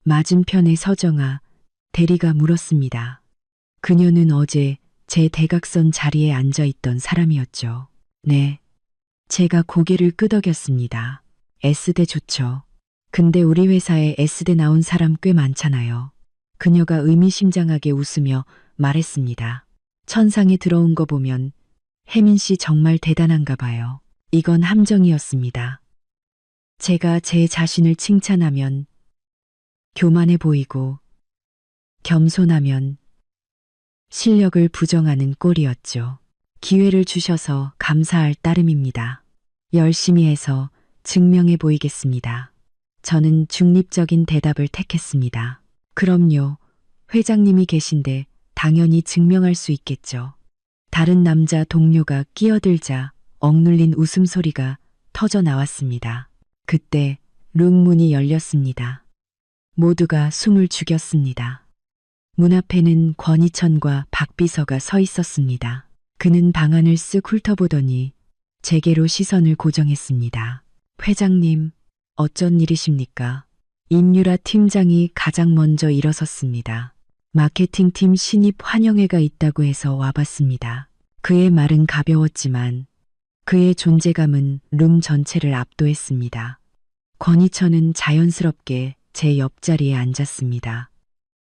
맞은편의 서정아 대리가 물었습니다. 그녀는 어제 제 대각선 자리에 앉아 있던 사람이었죠. 네. 제가 고개를 끄덕였습니다. S대 좋죠. 근데 우리 회사에 S대 나온 사람 꽤 많잖아요. 그녀가 의미심장하게 웃으며 말했습니다. 천상에 들어온 거 보면 혜민 씨 정말 대단한가 봐요. 이건 함정이었습니다. 제가 제 자신을 칭찬하면 교만해 보이고 겸손하면 실력을 부정하는 꼴이었죠. 기회를 주셔서 감사할 따름입니다. 열심히 해서 증명해 보이겠습니다. 저는 중립적인 대답을 택했습니다. 그럼요. 회장님이 계신데 당연히 증명할 수 있겠죠. 다른 남자 동료가 끼어들자 억눌린 웃음소리가 터져 나왔습니다. 그때 룸 문이 열렸습니다. 모두가 숨을 죽였습니다. 문 앞에는 권희천과 박비서가 서 있었습니다. 그는 방안을 쓱 훑어보더니 제게로 시선을 고정했습니다. 회장님, 어쩐 일이십니까? 임유라 팀장이 가장 먼저 일어섰습니다. 마케팅팀 신입 환영회가 있다고 해서 와봤습니다. 그의 말은 가벼웠지만 그의 존재감은 룸 전체를 압도했습니다. 권희천은 자연스럽게 제 옆자리에 앉았습니다.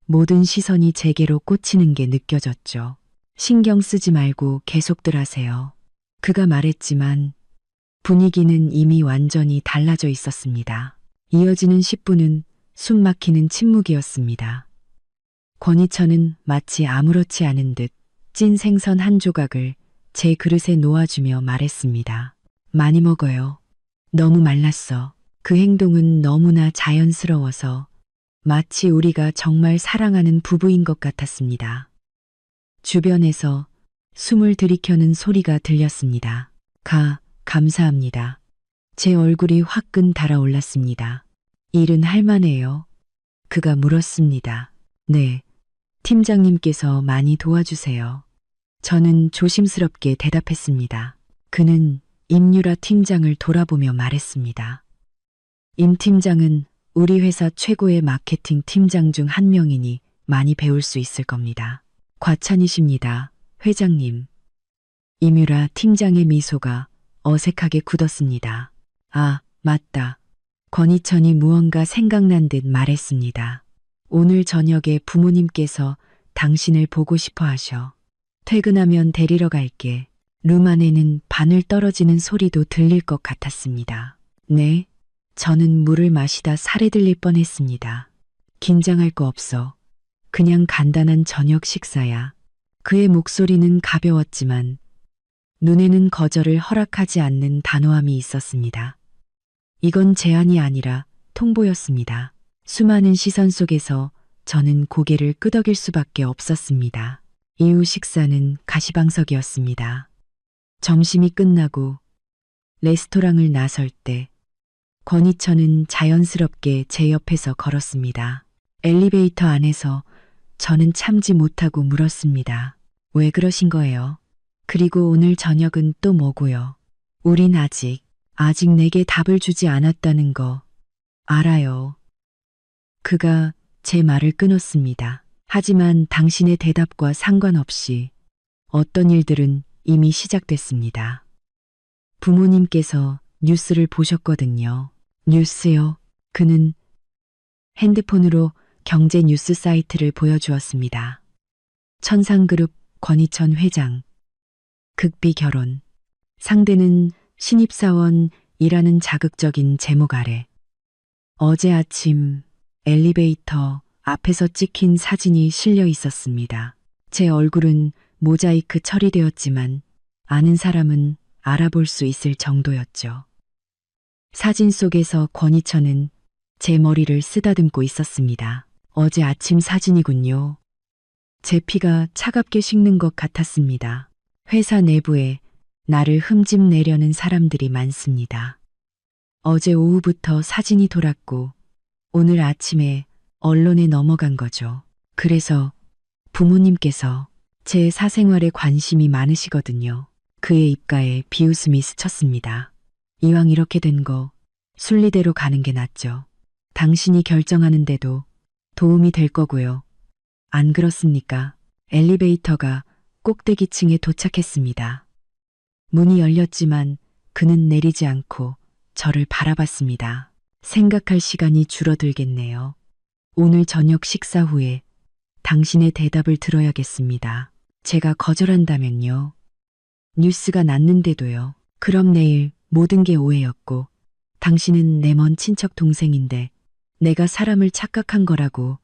모든 시선이 제게로 꽂히는 게 느껴졌죠. 신경 쓰지 말고 계속들 하세요. 그가 말했지만 분위기는 이미 완전히 달라져 있었습니다. 이어지는 10분은 숨 막히는 침묵이었습니다. 권희천은 마치 아무렇지 않은 듯 찐 생선 한 조각을 제 그릇에 놓아주며 말했습니다. 많이 먹어요. 너무 말랐어. 그 행동은 너무나 자연스러워서 마치 우리가 정말 사랑하는 부부인 것 같았습니다. 주변에서 숨을 들이켜는 소리가 들렸습니다. 감사합니다. 제 얼굴이 화끈 달아올랐습니다. 일은 할 만해요. 그가 물었습니다. 네. 팀장님께서 많이 도와주세요. 저는 조심스럽게 대답했습니다. 그는 임유라 팀장을 돌아보며 말했습니다. 임 팀장은 우리 회사 최고의 마케팅 팀장 중 한 명이니 많이 배울 수 있을 겁니다. 과찬이십니다, 회장님. 임유라 팀장의 미소가 어색하게 굳었습니다. 아, 맞다. 권희천이 무언가 생각난 듯 말했습니다. 오늘 저녁에 부모님께서 당신을 보고 싶어 하셔. 퇴근하면 데리러 갈게. 룸 안에는 바늘 떨어지는 소리도 들릴 것 같았습니다. 네? 저는 물을 마시다 살에 들릴 뻔했습니다. 긴장할 거 없어. 그냥 간단한 저녁 식사야. 그의 목소리는 가벼웠지만 눈에는 거절을 허락하지 않는 단호함이 있었습니다. 이건 제안이 아니라 통보였습니다. 수많은 시선 속에서 저는 고개를 끄덕일 수밖에 없었습니다. 이후 식사는 가시방석이었습니다. 점심이 끝나고 레스토랑을 나설 때 권희천은 자연스럽게 제 옆에서 걸었습니다. 엘리베이터 안에서 저는 참지 못하고 물었습니다. 왜 그러신 거예요? 그리고 오늘 저녁은 또 뭐고요? 우린 아직 내게 답을 주지 않았다는 거 알아요. 그가 제 말을 끊었습니다. 하지만 당신의 대답과 상관없이 어떤 일들은 이미 시작됐습니다. 부모님께서 뉴스를 보셨거든요. 뉴스요? 그는 핸드폰으로 경제 뉴스 사이트를 보여주었습니다. 천상그룹 권희천 회장. 극비 결혼. 상대는 신입사원이라는 자극적인 제목 아래 어제 아침 엘리베이터 앞에서 찍힌 사진이 실려 있었습니다. 제 얼굴은 모자이크 처리되었지만 아는 사람은 알아볼 수 있을 정도였죠. 사진 속에서 권희천은 제 머리를 쓰다듬고 있었습니다. 어제 아침 사진이군요. 제 피가 차갑게 식는 것 같았습니다. 회사 내부에 나를 흠집내려는 사람들이 많습니다. 어제 오후부터 사진이 돌았고 오늘 아침에 언론에 넘어간 거죠. 그래서 부모님께서 제 사생활에 관심이 많으시거든요. 그의 입가에 비웃음이 스쳤습니다. 이왕 이렇게 된 거 순리대로 가는 게 낫죠. 당신이 결정하는데도 도움이 될 거고요. 안 그렇습니까? 엘리베이터가 꼭대기층에 도착했습니다. 문이 열렸지만 그는 내리지 않고 저를 바라봤습니다. 생각할 시간이 줄어들겠네요. 오늘 저녁 식사 후에 당신의 대답을 들어야겠습니다. 제가 거절한다면요. 뉴스가 났는데도요. 그럼 내일 모든 게 오해였고 당신은 내 먼 친척 동생인데 내가 사람을 착각한 거라고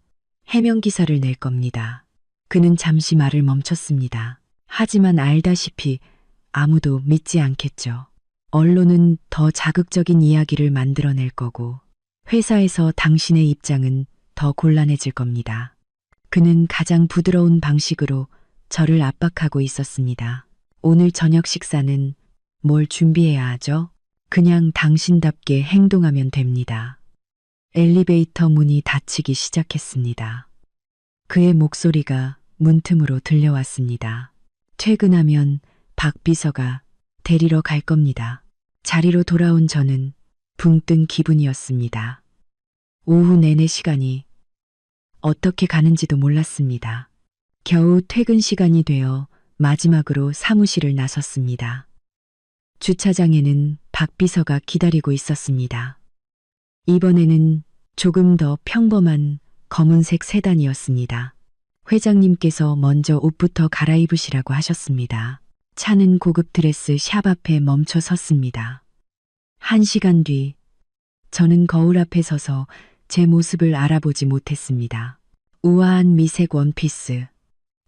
해명 기사를 낼 겁니다. 그는 잠시 말을 멈췄습니다. 하지만 알다시피 아무도 믿지 않겠죠. 언론은 더 자극적인 이야기를 만들어낼 거고 회사에서 당신의 입장은 더 곤란해질 겁니다. 그는 가장 부드러운 방식으로 저를 압박하고 있었습니다. 오늘 저녁 식사는 뭘 준비해야 하죠? 그냥 당신답게 행동하면 됩니다. 엘리베이터 문이 닫히기 시작했습니다. 그의 목소리가 문틈으로 들려왔습니다. 퇴근하면 박 비서가 데리러 갈 겁니다. 자리로 돌아온 저는 붕 뜬 기분이었습니다. 오후 내내 시간이 어떻게 가는지도 몰랐습니다. 겨우 퇴근 시간이 되어 마지막으로 사무실을 나섰습니다. 주차장에는 박 비서가 기다리고 있었습니다. 이번에는 조금 더 평범한 검은색 세단이었습니다. 회장님께서 먼저 옷부터 갈아입으시라고 하셨습니다. 차는 고급 드레스 샵 앞에 멈춰 섰습니다. 1시간 뒤 저는 거울 앞에 서서 제 모습을 알아보지 못했습니다. 우아한 미색 원피스,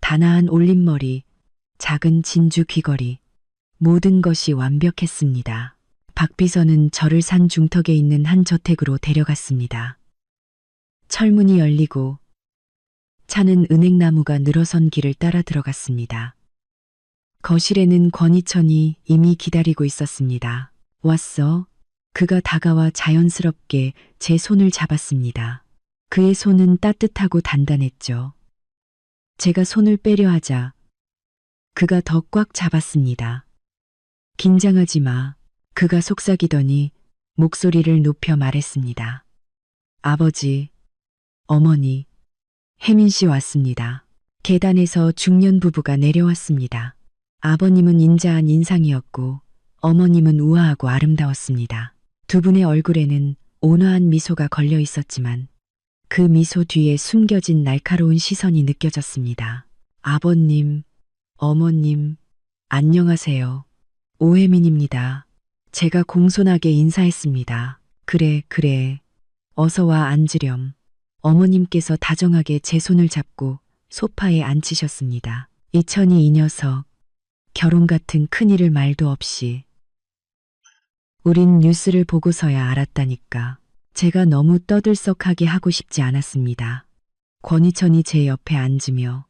단아한 올림머리, 작은 진주 귀걸이, 모든 것이 완벽했습니다. 박 비서는 저를 산 중턱에 있는 한 저택으로 데려갔습니다. 철문이 열리고 차는 은행나무가 늘어선 길을 따라 들어갔습니다. 거실에는 권희천이 이미 기다리고 있었습니다. 왔어? 그가 다가와 자연스럽게 제 손을 잡았습니다. 그의 손은 따뜻하고 단단했죠. 제가 손을 빼려 하자 그가 더 꽉 잡았습니다. 긴장하지 마. 그가 속삭이더니 목소리를 높여 말했습니다. 아버지, 어머니, 혜민 씨 왔습니다. 계단에서 중년 부부가 내려왔습니다. 아버님은 인자한 인상이었고 어머님은 우아하고 아름다웠습니다. 두 분의 얼굴에는 온화한 미소가 걸려 있었지만 그 미소 뒤에 숨겨진 날카로운 시선이 느껴졌습니다. 아버님, 어머님, 안녕하세요. 오혜민입니다. 제가 공손하게 인사했습니다. 그래. 어서 와 앉으렴. 어머님께서 다정하게 제 손을 잡고 소파에 앉히셨습니다. 이천이 이 녀석, 결혼 같은 큰일을 말도 없이. 우린 뉴스를 보고서야 알았다니까. 제가 너무 떠들썩하게 하고 싶지 않았습니다. 권희천이 제 옆에 앉으며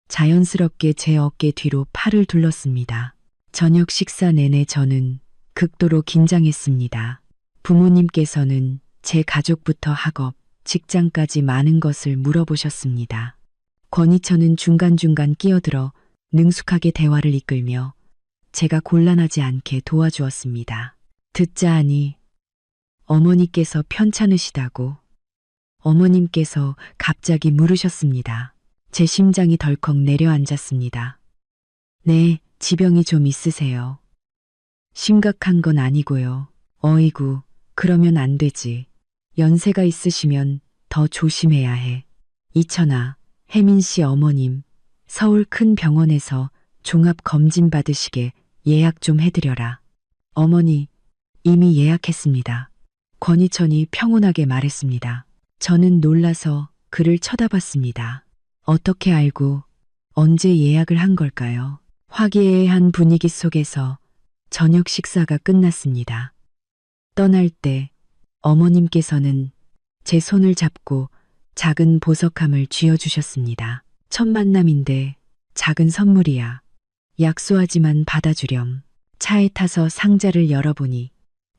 자연스럽게 제 어깨 뒤로 팔을 둘렀습니다. 저녁 식사 내내 저는 극도로 긴장했습니다. 부모님께서는 제 가족부터 학업, 직장까지 많은 것을 물어보셨습니다. 권희천은 중간중간 끼어들어 능숙하게 대화를 이끌며 제가 곤란하지 않게 도와주었습니다. 듣자 하니 어머니께서 편찮으시다고 어머님께서 갑자기 물으셨습니다. 제 심장이 덜컥 내려앉았습니다. 네, 지병이 좀 있으세요. 심각한 건 아니고요. 어이구, 그러면 안 되지. 연세가 있으시면 더 조심해야 해. 이천아, 혜민 씨 어머님, 서울 큰 병원에서 종합 검진 받으시게 예약 좀 해드려라. 어머니, 이미 예약했습니다. 권희천이 평온하게 말했습니다. 저는 놀라서 그를 쳐다봤습니다. 어떻게 알고 언제 예약을 한 걸까요? 화기애애한 분위기 속에서 저녁 식사가 끝났습니다. 떠날 때 어머님께서는 제 손을 잡고 작은 보석함을 쥐어주셨습니다. 첫 만남인데 작은 선물이야. 약소하지만 받아주렴. 차에 타서 상자를 열어보니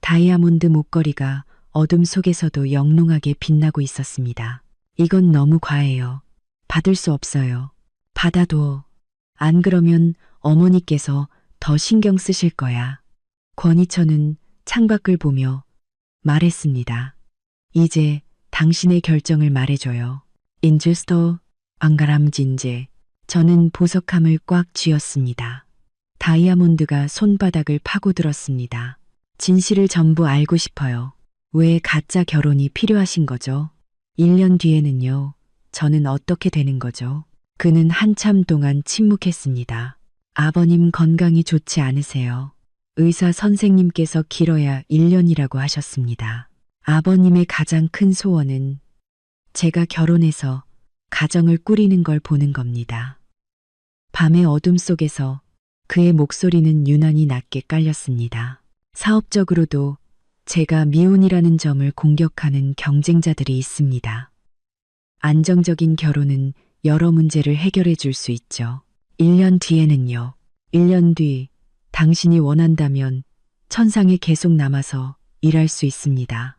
다이아몬드 목걸이가 어둠 속에서도 영롱하게 빛나고 있었습니다. 이건 너무 과해요. 받을 수 없어요. 받아도 안 그러면 어머니께서 더 신경 쓰실 거야. 권희천은 창밖을 보며 말했습니다. 이제 당신의 결정을 말해줘요. 인주스토 앙가람진제. 저는 보석함을 꽉 쥐었습니다. 다이아몬드가 손바닥을 파고들었습니다. 진실을 전부 알고 싶어요. 왜 가짜 결혼이 필요하신 거죠? 1년 뒤에는요. 저는 어떻게 되는 거죠? 그는 한참 동안 침묵했습니다. 아버님 건강이 좋지 않으세요. 의사 선생님께서 길어야 1년이라고 하셨습니다. 아버님의 가장 큰 소원은 제가 결혼해서 가정을 꾸리는 걸 보는 겁니다. 밤의 어둠 속에서 그의 목소리는 유난히 낮게 깔렸습니다. 사업적으로도 제가 미혼이라는 점을 공격하는 경쟁자들이 있습니다. 안정적인 결혼은 여러 문제를 해결해 줄 수 있죠. 1년 뒤에는요. 1년 뒤 당신이 원한다면 천상에 계속 남아서 일할 수 있습니다.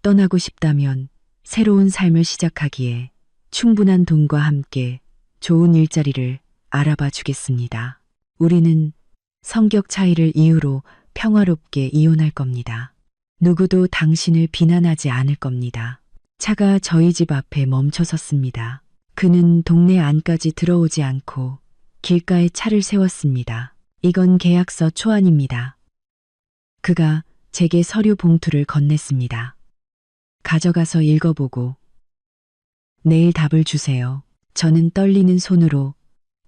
떠나고 싶다면 새로운 삶을 시작하기에 충분한 돈과 함께 좋은 일자리를 알아봐 주겠습니다. 우리는 성격 차이를 이유로 평화롭게 이혼할 겁니다. 누구도 당신을 비난하지 않을 겁니다. 차가 저희 집 앞에 멈춰 섰습니다. 그는 동네 안까지 들어오지 않고 길가에 차를 세웠습니다. 이건 계약서 초안입니다. 그가 제게 서류 봉투를 건넸습니다. 가져가서 읽어보고 내일 답을 주세요. 저는 떨리는 손으로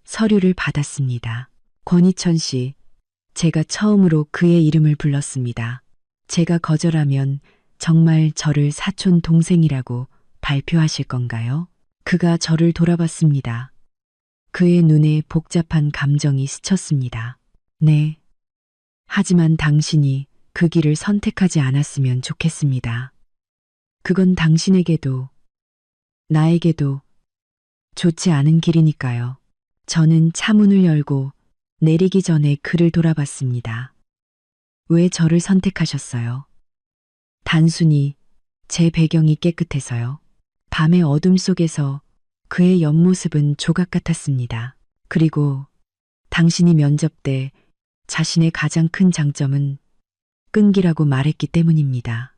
서류를 받았습니다. 권희천 씨, 제가 처음으로 그의 이름을 불렀습니다. 제가 거절하면 정말 저를 사촌 동생이라고 발표하실 건가요? 그가 저를 돌아봤습니다. 그의 눈에 복잡한 감정이 스쳤습니다. 네. 하지만 당신이 그 길을 선택하지 않았으면 좋겠습니다. 그건 당신에게도 나에게도 좋지 않은 길이니까요. 저는 차문을 열고 내리기 전에 그를 돌아봤습니다. 왜 저를 선택하셨어요? 단순히 제 배경이 깨끗해서요. 밤의 어둠 속에서 그의 옆모습은 조각 같았습니다. 그리고 당신이 면접 때 자신의 가장 큰 장점은 끈기라고 말했기 때문입니다.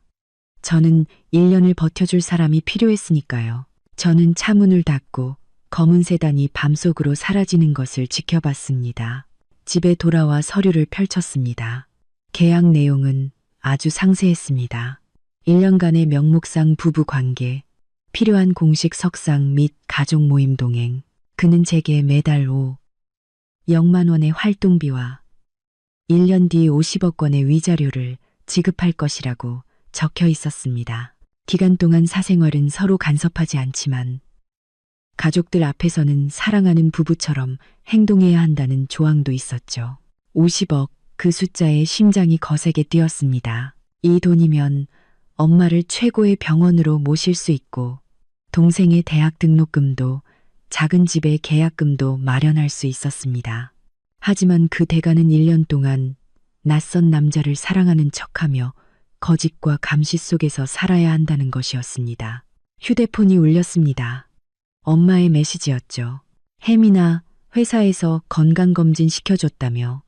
저는 1년을 버텨줄 사람이 필요했으니까요. 저는 차문을 닫고 검은 세단이 밤속으로 사라지는 것을 지켜봤습니다. 집에 돌아와 서류를 펼쳤습니다. 계약 내용은 아주 상세했습니다. 1년간의 명목상 부부 관계, 필요한 공식 석상 및 가족 모임 동행, 그는 제게 매달 0만 원의 활동비와 1년 뒤 50억 원의 위자료를 지급할 것이라고 적혀 있었습니다. 기간 동안 사생활은 서로 간섭하지 않지만 가족들 앞에서는 사랑하는 부부처럼 행동해야 한다는 조항도 있었죠. 50억, 그 숫자에 심장이 거세게 뛰었습니다. 이 돈이면 엄마를 최고의 병원으로 모실 수 있고 동생의 대학 등록금도 작은 집의 계약금도 마련할 수 있었습니다. 하지만 그 대가는 1년 동안 낯선 남자를 사랑하는 척하며 거짓과 감시 속에서 살아야 한다는 것이었습니다. 휴대폰이 울렸습니다. 엄마의 메시지였죠. 혜민아, 회사에서 건강검진 시켜줬다며.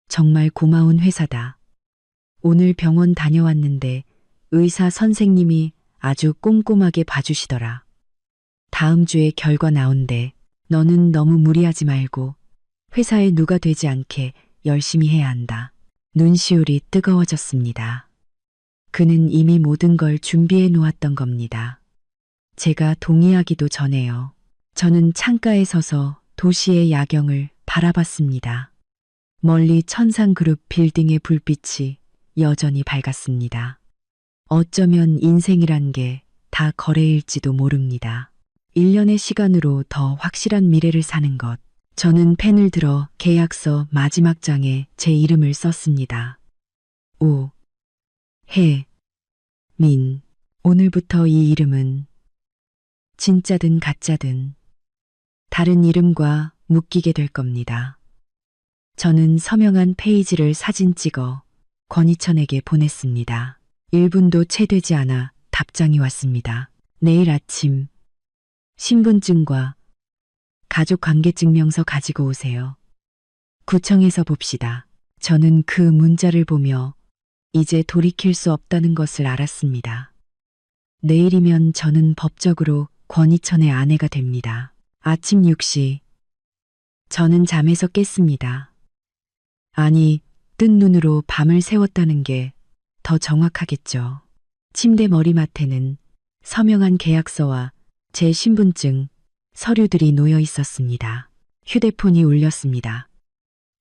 정말 고마운 회사다. 오늘 병원 다녀왔는데 의사 선생님이 아주 꼼꼼하게 봐주시더라. 다음 주에 결과 나온대. 너는 너무 무리하지 말고 회사에 누가 되지 않게 열심히 해야 한다. 눈시울이 뜨거워졌습니다. 그는 이미 모든 걸 준비해 놓았던 겁니다. 제가 동의하기도 전에요. 저는 창가에 서서 도시의 야경을 바라봤습니다. 멀리 천상그룹 빌딩의 불빛이 여전히 밝았습니다. 어쩌면 인생이란 게 다 거래일지도 모릅니다. 1년의 시간으로 더 확실한 미래를 사는 것. 저는 펜을 들어 계약서 마지막 장에 제 이름을 썼습니다. 민. 오늘부터 이 이름은 진짜든 가짜든 다른 이름과 묶이게 될 겁니다. 저는 서명한 페이지를 사진 찍어 권희천에게 보냈습니다. 1분도 채 되지 않아 답장이 왔습니다. 내일 아침 신분증과 가족관계증명서 가지고 오세요. 구청에서 봅시다. 저는 그 문자를 보며 이제 돌이킬 수 없다는 것을 알았습니다. 내일이면 저는 법적으로 권희천의 아내가 됩니다. 아침 6시. 저는 잠에서 깼습니다. 아니, 뜬 눈으로 밤을 새웠다는 게 더 정확하겠죠. 침대 머리맡에는 서명한 계약서와 제 신분증, 서류들이 놓여 있었습니다. 휴대폰이 울렸습니다.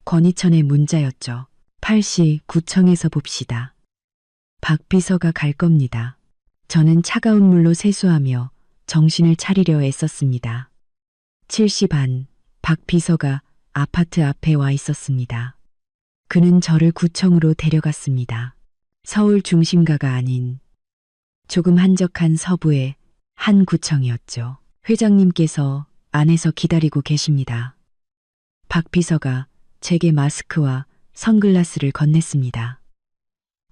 권희천의 문자였죠. 8시 구청에서 봅시다. 박 비서가 갈 겁니다. 저는 차가운 물로 세수하며 정신을 차리려 애썼습니다. 7시 반, 박 비서가 아파트 앞에 와 있었습니다. 그는 저를 구청으로 데려갔습니다. 서울 중심가가 아닌 조금 한적한 서부의 한 구청이었죠. 회장님께서 안에서 기다리고 계십니다. 박 비서가 제게 마스크와 선글라스를 건넸습니다.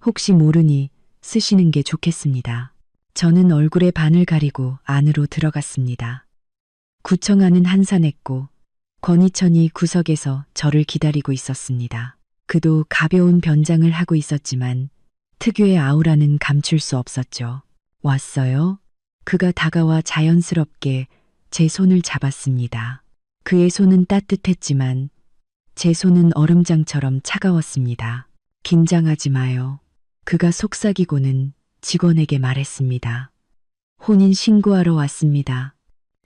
혹시 모르니 쓰시는 게 좋겠습니다. 저는 얼굴의 반을 가리고 안으로 들어갔습니다. 구청 안은 한산했고 권희천이 구석에서 저를 기다리고 있었습니다. 그도 가벼운 변장을 하고 있었지만 특유의 아우라는 감출 수 없었죠. 왔어요? 그가 다가와 자연스럽게 제 손을 잡았습니다. 그의 손은 따뜻했지만 제 손은 얼음장처럼 차가웠습니다. 긴장하지 마요. 그가 속삭이고는 직원에게 말했습니다. 혼인 신고하러 왔습니다.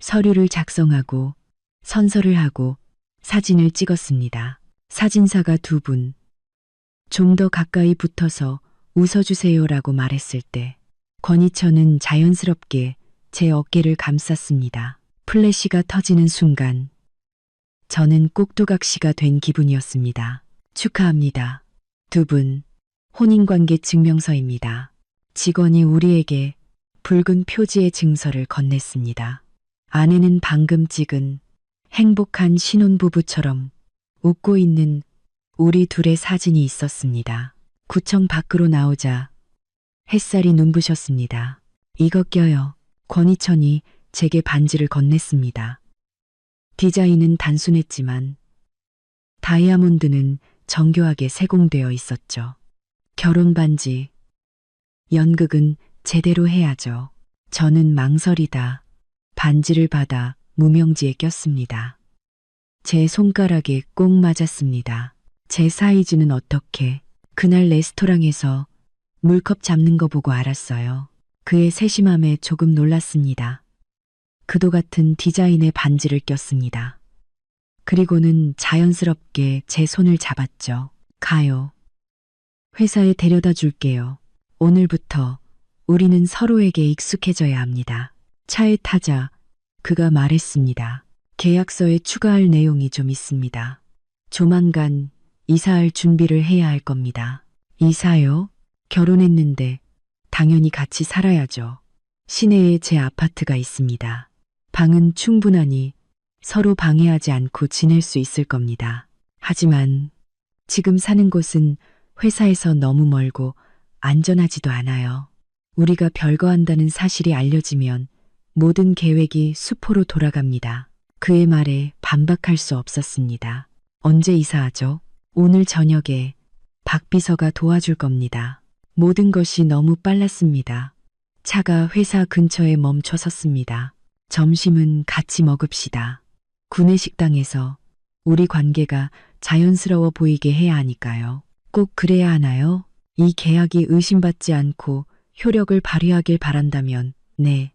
서류를 작성하고 선서를 하고 사진을 찍었습니다. 사진사가 2분. 좀 더 가까이 붙어서 웃어주세요라고 말했을 때 권희천은 자연스럽게 제 어깨를 감쌌습니다. 플래시가 터지는 순간 저는 꼭두각시가 된 기분이었습니다. 축하합니다. 2분. 혼인관계 증명서입니다. 직원이 우리에게 붉은 표지의 증서를 건넸습니다. 아내는 방금 찍은 행복한 신혼부부처럼 웃고 있는 우리 둘의 사진이 있었습니다. 구청 밖으로 나오자 햇살이 눈부셨습니다. 이거 껴요. 권희천이 제게 반지를 건넸습니다. 디자인은 단순했지만 다이아몬드는 정교하게 세공되어 있었죠. 결혼 반지, 연극은 제대로 해야죠. 저는 망설이다 반지를 받아 무명지에 꼈습니다. 제 손가락에 꼭 맞았습니다. 제 사이즈는 어떻게? 그날 레스토랑에서 물컵 잡는 거 보고 알았어요. 그의 세심함에 조금 놀랐습니다. 그도 같은 디자인의 반지를 꼈습니다. 그리고는 자연스럽게 제 손을 잡았죠. 가요. 회사에 데려다 줄게요. 오늘부터 우리는 서로에게 익숙해져야 합니다. 차에 타자 그가 말했습니다. 계약서에 추가할 내용이 좀 있습니다. 조만간 이사할 준비를 해야 할 겁니다. 이사요? 결혼했는데 당연히 같이 살아야죠. 시내에 제 아파트가 있습니다. 방은 충분하니 서로 방해하지 않고 지낼 수 있을 겁니다. 하지만 지금 사는 곳은 회사에서 너무 멀고 안전하지도 않아요. 우리가 별거한다는 사실이 알려지면 모든 계획이 수포로 돌아갑니다. 그의 말에 반박할 수 없었습니다. 언제 이사하죠? 오늘 저녁에 박 비서가 도와줄 겁니다. 모든 것이 너무 빨랐습니다. 차가 회사 근처에 멈춰 섰습니다. 점심은 같이 먹읍시다. 구내식당에서 우리 관계가 자연스러워 보이게 해야 하니까요. 꼭 그래야 하나요? 이 계약이 의심받지 않고 효력을 발휘하길 바란다면, 네.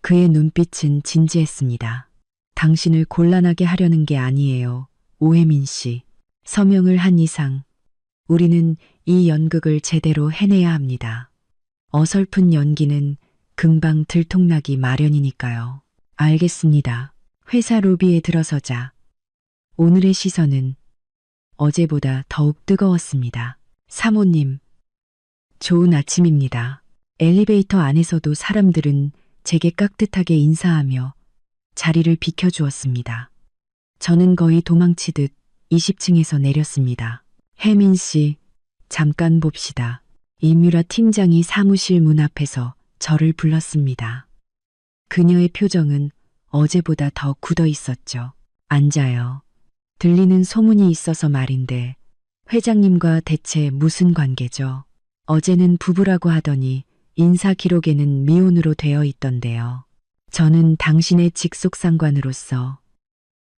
그의 눈빛은 진지했습니다. 당신을 곤란하게 하려는 게 아니에요. 오혜민 씨. 서명을 한 이상 우리는 이 연극을 제대로 해내야 합니다. 어설픈 연기는 금방 들통나기 마련이니까요. 알겠습니다. 회사 로비에 들어서자 오늘의 시선은 어제보다 더욱 뜨거웠습니다. 사모님, 좋은 아침입니다. 엘리베이터 안에서도 사람들은 제게 깍듯하게 인사하며 자리를 비켜주었습니다. 저는 거의 도망치듯 20층에서 내렸습니다. 혜민 씨, 잠깐 봅시다. 임유라 팀장이 사무실 문 앞에서 저를 불렀습니다. 그녀의 표정은 어제보다 더 굳어 있었죠. 앉아요. 들리는 소문이 있어서 말인데 회장님과 대체 무슨 관계죠? 어제는 부부라고 하더니 인사 기록에는 미혼으로 되어 있던데요. 저는 당신의 직속 상관으로서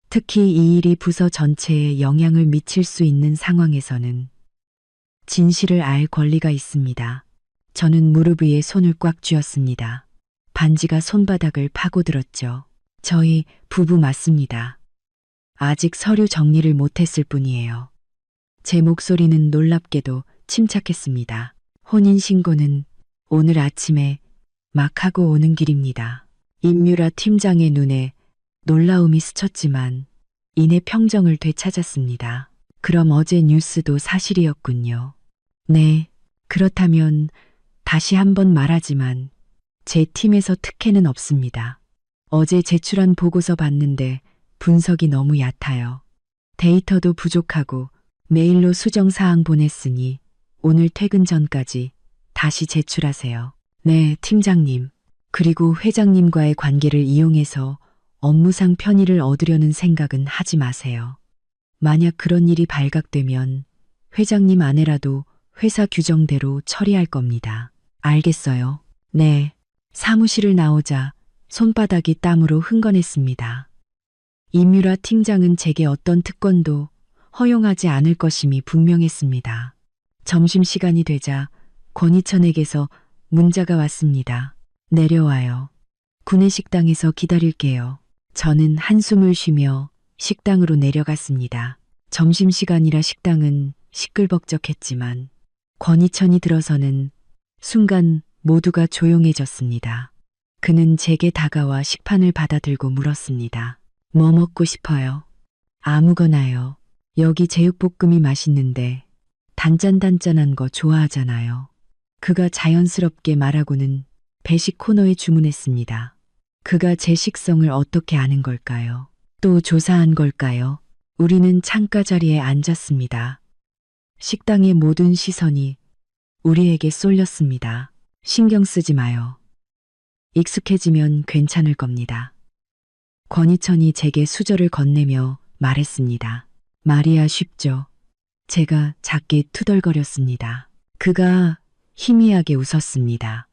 특히 이 일이 부서 전체에 영향을 미칠 수 있는 상황에서는 진실을 알 권리가 있습니다. 저는 무릎 위에 손을 꽉 쥐었습니다. 반지가 손바닥을 파고들었죠. 저희 부부 맞습니다. 아직 서류 정리를 못했을 뿐이에요. 제 목소리는 놀랍게도 침착했습니다. 혼인신고는 오늘 아침에 막 하고 오는 길입니다. 임유라 팀장의 눈에 놀라움이 스쳤지만 이내 평정을 되찾았습니다. 그럼 어제 뉴스도 사실이었군요. 네, 그렇다면 다시 한번 말하지만 제 팀에서 특혜는 없습니다. 어제 제출한 보고서 봤는데 분석이 너무 얕아요. 데이터도 부족하고 메일로 수정사항 보냈으니 오늘 퇴근 전까지 다시 제출하세요. 네, 팀장님. 그리고 회장님과의 관계를 이용해서 업무상 편의를 얻으려는 생각은 하지 마세요. 만약 그런 일이 발각되면 회장님 아내라도 회사 규정대로 처리할 겁니다. 알겠어요. 네. 사무실을 나오자 손바닥이 땀으로 흥건했습니다. 임유라 팀장은 제게 어떤 특권도 허용하지 않을 것임이 분명했습니다. 점심시간이 되자 권희천에게서 문자가 왔습니다. 내려와요. 구내식당에서 기다릴게요. 저는 한숨을 쉬며 식당으로 내려갔습니다. 점심시간이라 식당은 시끌벅적했지만 권희천이 들어서는 순간 모두가 조용해졌습니다. 그는 제게 다가와 식판을 받아들고 물었습니다. 뭐 먹고 싶어요? 아무거나요. 여기 제육볶음이 맛있는데 단짠단짠한 거 좋아하잖아요. 그가 자연스럽게 말하고는 배식 코너에 주문했습니다. 그가 제 식성을 어떻게 아는 걸까요? 또 조사한 걸까요? 우리는 창가 자리에 앉았습니다. 식당의 모든 시선이 우리에게 쏠렸습니다. 신경 쓰지 마요. 익숙해지면 괜찮을 겁니다. 권희천이 제게 수저를 건네며 말했습니다. 말이야 쉽죠. 제가 작게 투덜거렸습니다. 그가 희미하게 웃었습니다.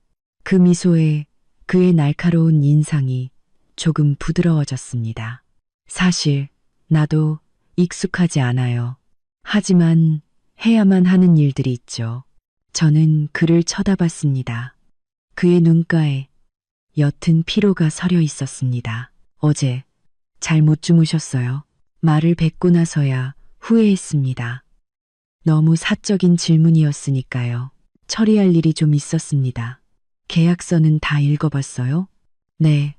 그 미소에 그의 날카로운 인상이 조금 부드러워졌습니다. 사실 나도 익숙하지 않아요. 하지만 해야만 하는 일들이 있죠. 저는 그를 쳐다봤습니다. 그의 눈가에 옅은 피로가 서려 있었습니다. 어제 잘 못 주무셨어요? 말을 뱉고 나서야 후회했습니다. 너무 사적인 질문이었으니까요. 처리할 일이 좀 있었습니다. 계약서는 다 읽어봤어요? 네,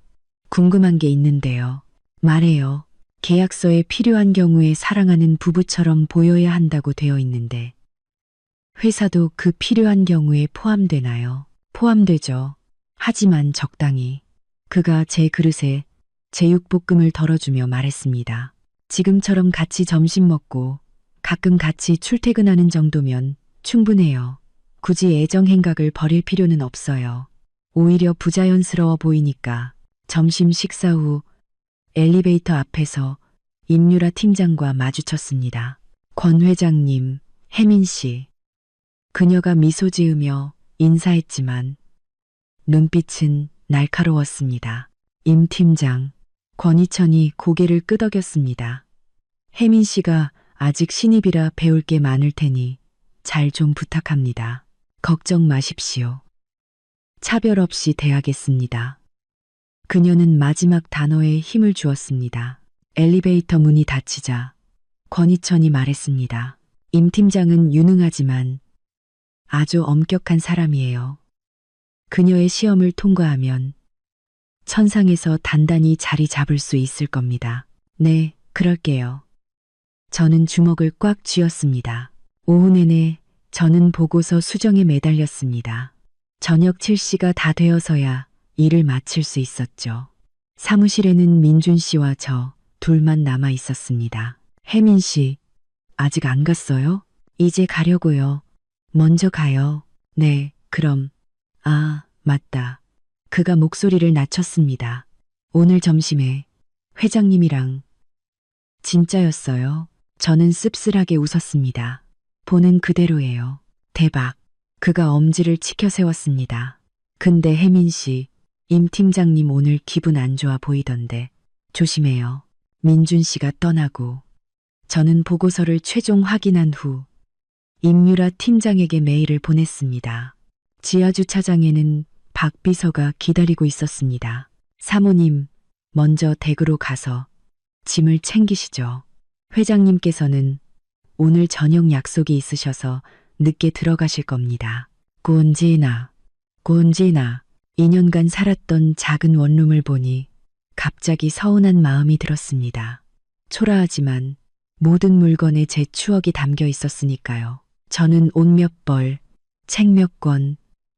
궁금한 게 있는데요. 말해요. 계약서에 필요한 경우에 사랑하는 부부처럼 보여야 한다고 되어 있는데 회사도 그 필요한 경우에 포함되나요? 포함되죠. 하지만 적당히. 그가 제 그릇에 제육볶음을 덜어주며 말했습니다. 지금처럼 같이 점심 먹고 가끔 같이 출퇴근하는 정도면 충분해요. 굳이 애정 행각을 버릴 필요는 없어요. 오히려 부자연스러워 보이니까. 점심 식사 후 엘리베이터 앞에서 임유라 팀장과 마주쳤습니다. 권 회장님, 혜민 씨. 그녀가 미소 지으며 인사했지만 눈빛은 날카로웠습니다. 임 팀장, 권희천이 고개를 끄덕였습니다. 혜민 씨가 아직 신입이라 배울 게 많을 테니 잘 좀 부탁합니다. 걱정 마십시오. 차별 없이 대하겠습니다. 그녀는 마지막 단어에 힘을 주었습니다. 엘리베이터 문이 닫히자 권희천이 말했습니다. 임 팀장은 유능하지만 아주 엄격한 사람이에요. 그녀의 시험을 통과하면 천상에서 단단히 자리 잡을 수 있을 겁니다. 네, 그럴게요. 저는 주먹을 꽉 쥐었습니다. 오후 내내 저는 보고서 수정에 매달렸습니다. 저녁 7시가 다 되어서야 일을 마칠 수 있었죠. 사무실에는 민준 씨와 저 둘만 남아 있었습니다. 혜민 씨, 아직 안 갔어요? 이제 가려고요. 먼저 가요. 네, 그럼. 아, 맞다. 그가 목소리를 낮췄습니다. 오늘 점심에 회장님이랑. 진짜였어요. 저는 씁쓸하게 웃었습니다. 보는 그대로예요. 대박. 그가 엄지를 치켜 세웠습니다. 근데 혜민 씨, 임 팀장님 오늘 기분 안 좋아 보이던데 조심해요. 민준 씨가 떠나고 저는 보고서를 최종 확인한 후 임유라 팀장에게 메일을 보냈습니다. 지하주차장에는 박 비서가 기다리고 있었습니다. 사모님, 먼저 댁으로 가서 짐을 챙기시죠. 회장님께서는 오늘 저녁 약속이 있으셔서 늦게 들어가실 겁니다. 꼰지나 2년간 살았던 작은 원룸을 보니 갑자기 서운한 마음이 들었습니다. 초라하지만 모든 물건에 제 추억이 담겨 있었으니까요. 저는 옷 몇 벌, 책 몇 권,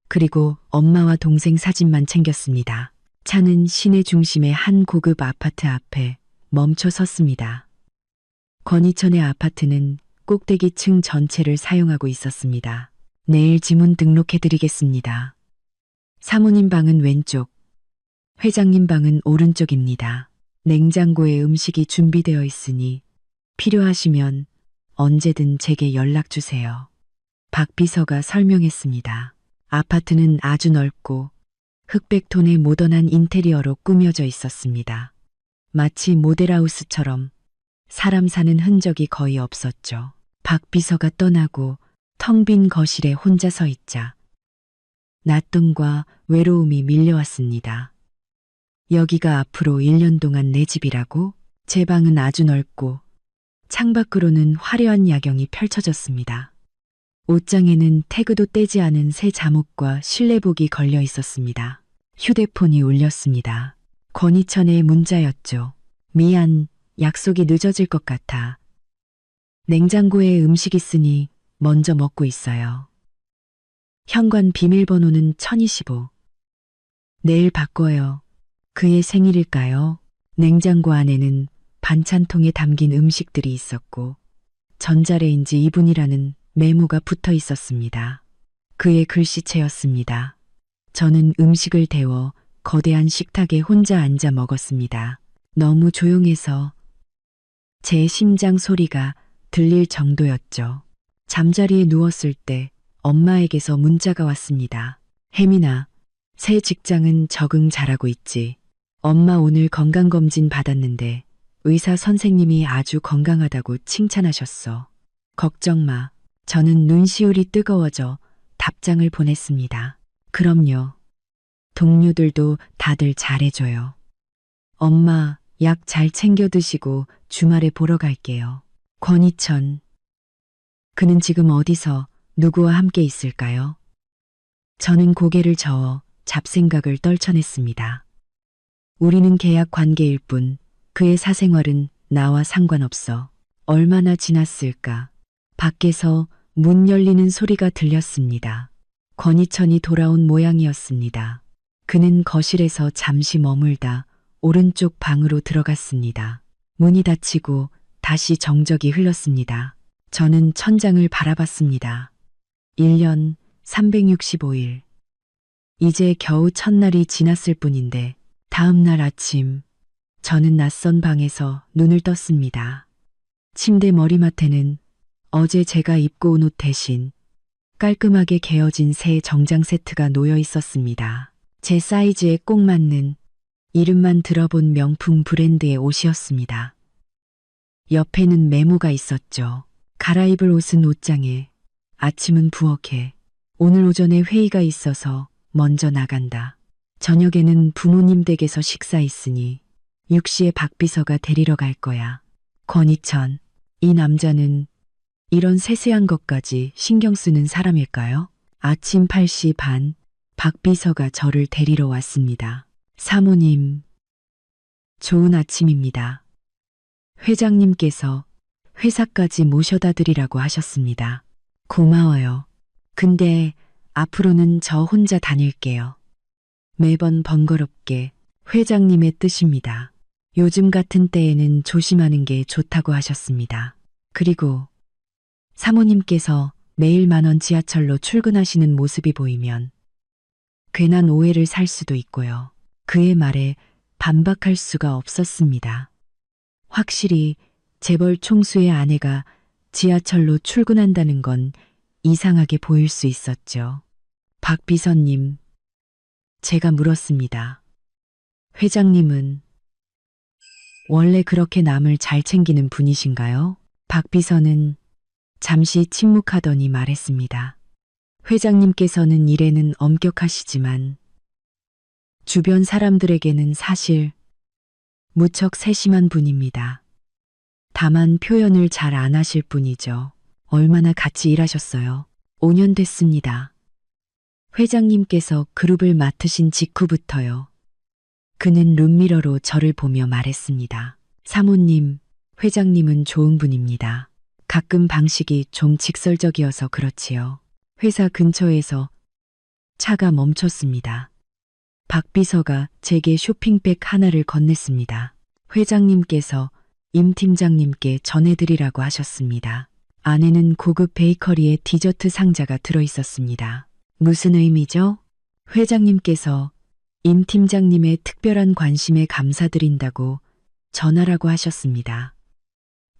그리고 엄마와 동생 사진만 챙겼습니다. 차는 시내 중심의 한 고급 아파트 앞에 멈춰 섰습니다. 권희천의 아파트는 꼭대기층 전체를 사용하고 있었습니다. 내일 지문 등록해드리겠습니다. 사모님 방은 왼쪽, 회장님 방은 오른쪽입니다. 냉장고에 음식이 준비되어 있으니 필요하시면 언제든 제게 연락 주세요. 박 비서가 설명했습니다. 아파트는 아주 넓고 흑백톤의 모던한 인테리어로 꾸며져 있었습니다. 마치 모델하우스처럼 사람 사는 흔적이 거의 없었죠. 박 비서가 떠나고 텅 빈 거실에 혼자 서 있자 낯뜸과 외로움이 밀려왔습니다. 여기가 앞으로 1년 동안 내 집이라고? 제 방은 아주 넓고 창밖으로는 화려한 야경이 펼쳐졌습니다. 옷장에는 태그도 떼지 않은 새 잠옷과 실내복이 걸려 있었습니다. 휴대폰이 울렸습니다. 권희천의 문자였죠. 미안, 약속이 늦어질 것 같아. 냉장고에 음식 있으니 먼저 먹고 있어요. 현관 비밀번호는 1025. 내일 바꿔요. 그의 생일일까요? 냉장고 안에는 반찬통에 담긴 음식들이 있었고 전자레인지 2분이라는 메모가 붙어 있었습니다. 그의 글씨체였습니다. 저는 음식을 데워 거대한 식탁에 혼자 앉아 먹었습니다. 너무 조용해서 제 심장 소리가 들릴 정도였죠. 잠자리에 누웠을 때 엄마에게서 문자가 왔습니다. 혜민아, 새 직장은 적응 잘하고 있지. 엄마 오늘 건강검진 받았는데 의사 선생님이 아주 건강하다고 칭찬하셨어. 걱정 마. 저는 눈시울이 뜨거워져 답장을 보냈습니다. 그럼요. 동료들도 다들 잘해줘요. 엄마, 약 잘 챙겨 드시고 주말에 보러 갈게요. 권희천. 그는 지금 어디서 누구와 함께 있을까요? 저는 고개를 저어 잡생각을 떨쳐냈습니다. 우리는 계약 관계일 뿐 그의 사생활은 나와 상관없어. 얼마나 지났을까. 밖에서 문 열리는 소리가 들렸습니다. 권희천이 돌아온 모양이었습니다. 그는 거실에서 잠시 머물다 오른쪽 방으로 들어갔습니다. 문이 닫히고 다시 정적이 흘렀습니다. 저는 천장을 바라봤습니다. 1년 365일. 이제 겨우 첫날이 지났을 뿐인데 다음 날 아침 저는 낯선 방에서 눈을 떴습니다. 침대 머리맡에는 어제 제가 입고 온 옷 대신 깔끔하게 개어진 새 정장 세트가 놓여 있었습니다. 제 사이즈에 꼭 맞는 이름만 들어본 명품 브랜드의 옷이었습니다. 옆에는 메모가 있었죠. 갈아입을 옷은 옷장에, 아침은 부엌에, 오늘 오전에 회의가 있어서 먼저 나간다. 저녁에는 부모님 댁에서 식사 있으니 6시에 박 비서가 데리러 갈 거야. 권희천, 이 남자는 이런 세세한 것까지 신경 쓰는 사람일까요? 아침 8시 반, 박 비서가 저를 데리러 왔습니다. 사모님, 좋은 아침입니다. 회장님께서 회사까지 모셔다 드리라고 하셨습니다. 고마워요. 근데 앞으로는 저 혼자 다닐게요. 매번 번거롭게 회장님의 뜻입니다. 요즘 같은 때에는 조심하는 게 좋다고 하셨습니다. 그리고 사모님께서 매일 10,000원 지하철로 출근하시는 모습이 보이면 괜한 오해를 살 수도 있고요. 그의 말에 반박할 수가 없었습니다. 확실히 재벌 총수의 아내가 지하철로 출근한다는 건 이상하게 보일 수 있었죠. 박 비서님, 제가 물었습니다. 회장님은 원래 그렇게 남을 잘 챙기는 분이신가요? 박 비서는 잠시 침묵하더니 말했습니다. 회장님께서는 일에는 엄격하시지만 주변 사람들에게는 사실 무척 세심한 분입니다. 다만 표현을 잘 안 하실 뿐이죠. 얼마나 같이 일하셨어요? 5년 됐습니다. 회장님께서 그룹을 맡으신 직후부터요. 그는 룸미러로 저를 보며 말했습니다. 사모님, 회장님은 좋은 분입니다. 가끔 방식이 좀 직설적이어서 그렇지요. 회사 근처에서 차가 멈췄습니다. 박 비서가 제게 쇼핑백 하나를 건넸습니다. 회장님께서 임 팀장님께 전해드리라고 하셨습니다. 안에는 고급 베이커리의 디저트 상자가 들어 있었습니다. 무슨 의미죠? 회장님께서 임 팀장님의 특별한 관심에 감사드린다고 전하라고 하셨습니다.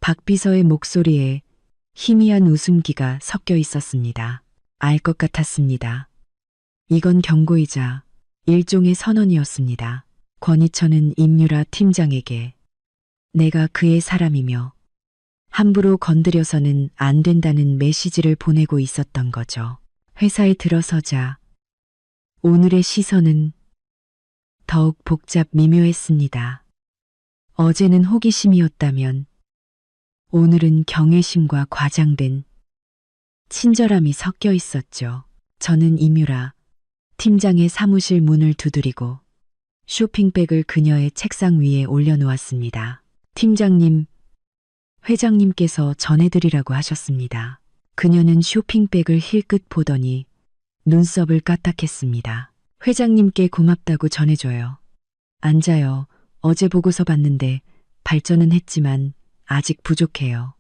박 비서의 목소리에 희미한 웃음기가 섞여 있었습니다. 알 것 같았습니다. 이건 경고이자 일종의 선언이었습니다. 권희천은 임유라 팀장에게 내가 그의 사람이며 함부로 건드려서는 안 된다는 메시지를 보내고 있었던 거죠. 회사에 들어서자 오늘의 시선은 더욱 복잡 미묘했습니다. 어제는 호기심이었다면 오늘은 경외심과 과장된 친절함이 섞여 있었죠. 저는 임유라 팀장의 사무실 문을 두드리고 쇼핑백을 그녀의 책상 위에 올려놓았습니다. 팀장님, 회장님께서 전해드리라고 하셨습니다. 그녀는 쇼핑백을 힐끗 보더니 눈썹을 까딱했습니다. 회장님께 고맙다고 전해줘요. 앉아요. 어제 보고서 봤는데 발전은 했지만 아직 부족해요.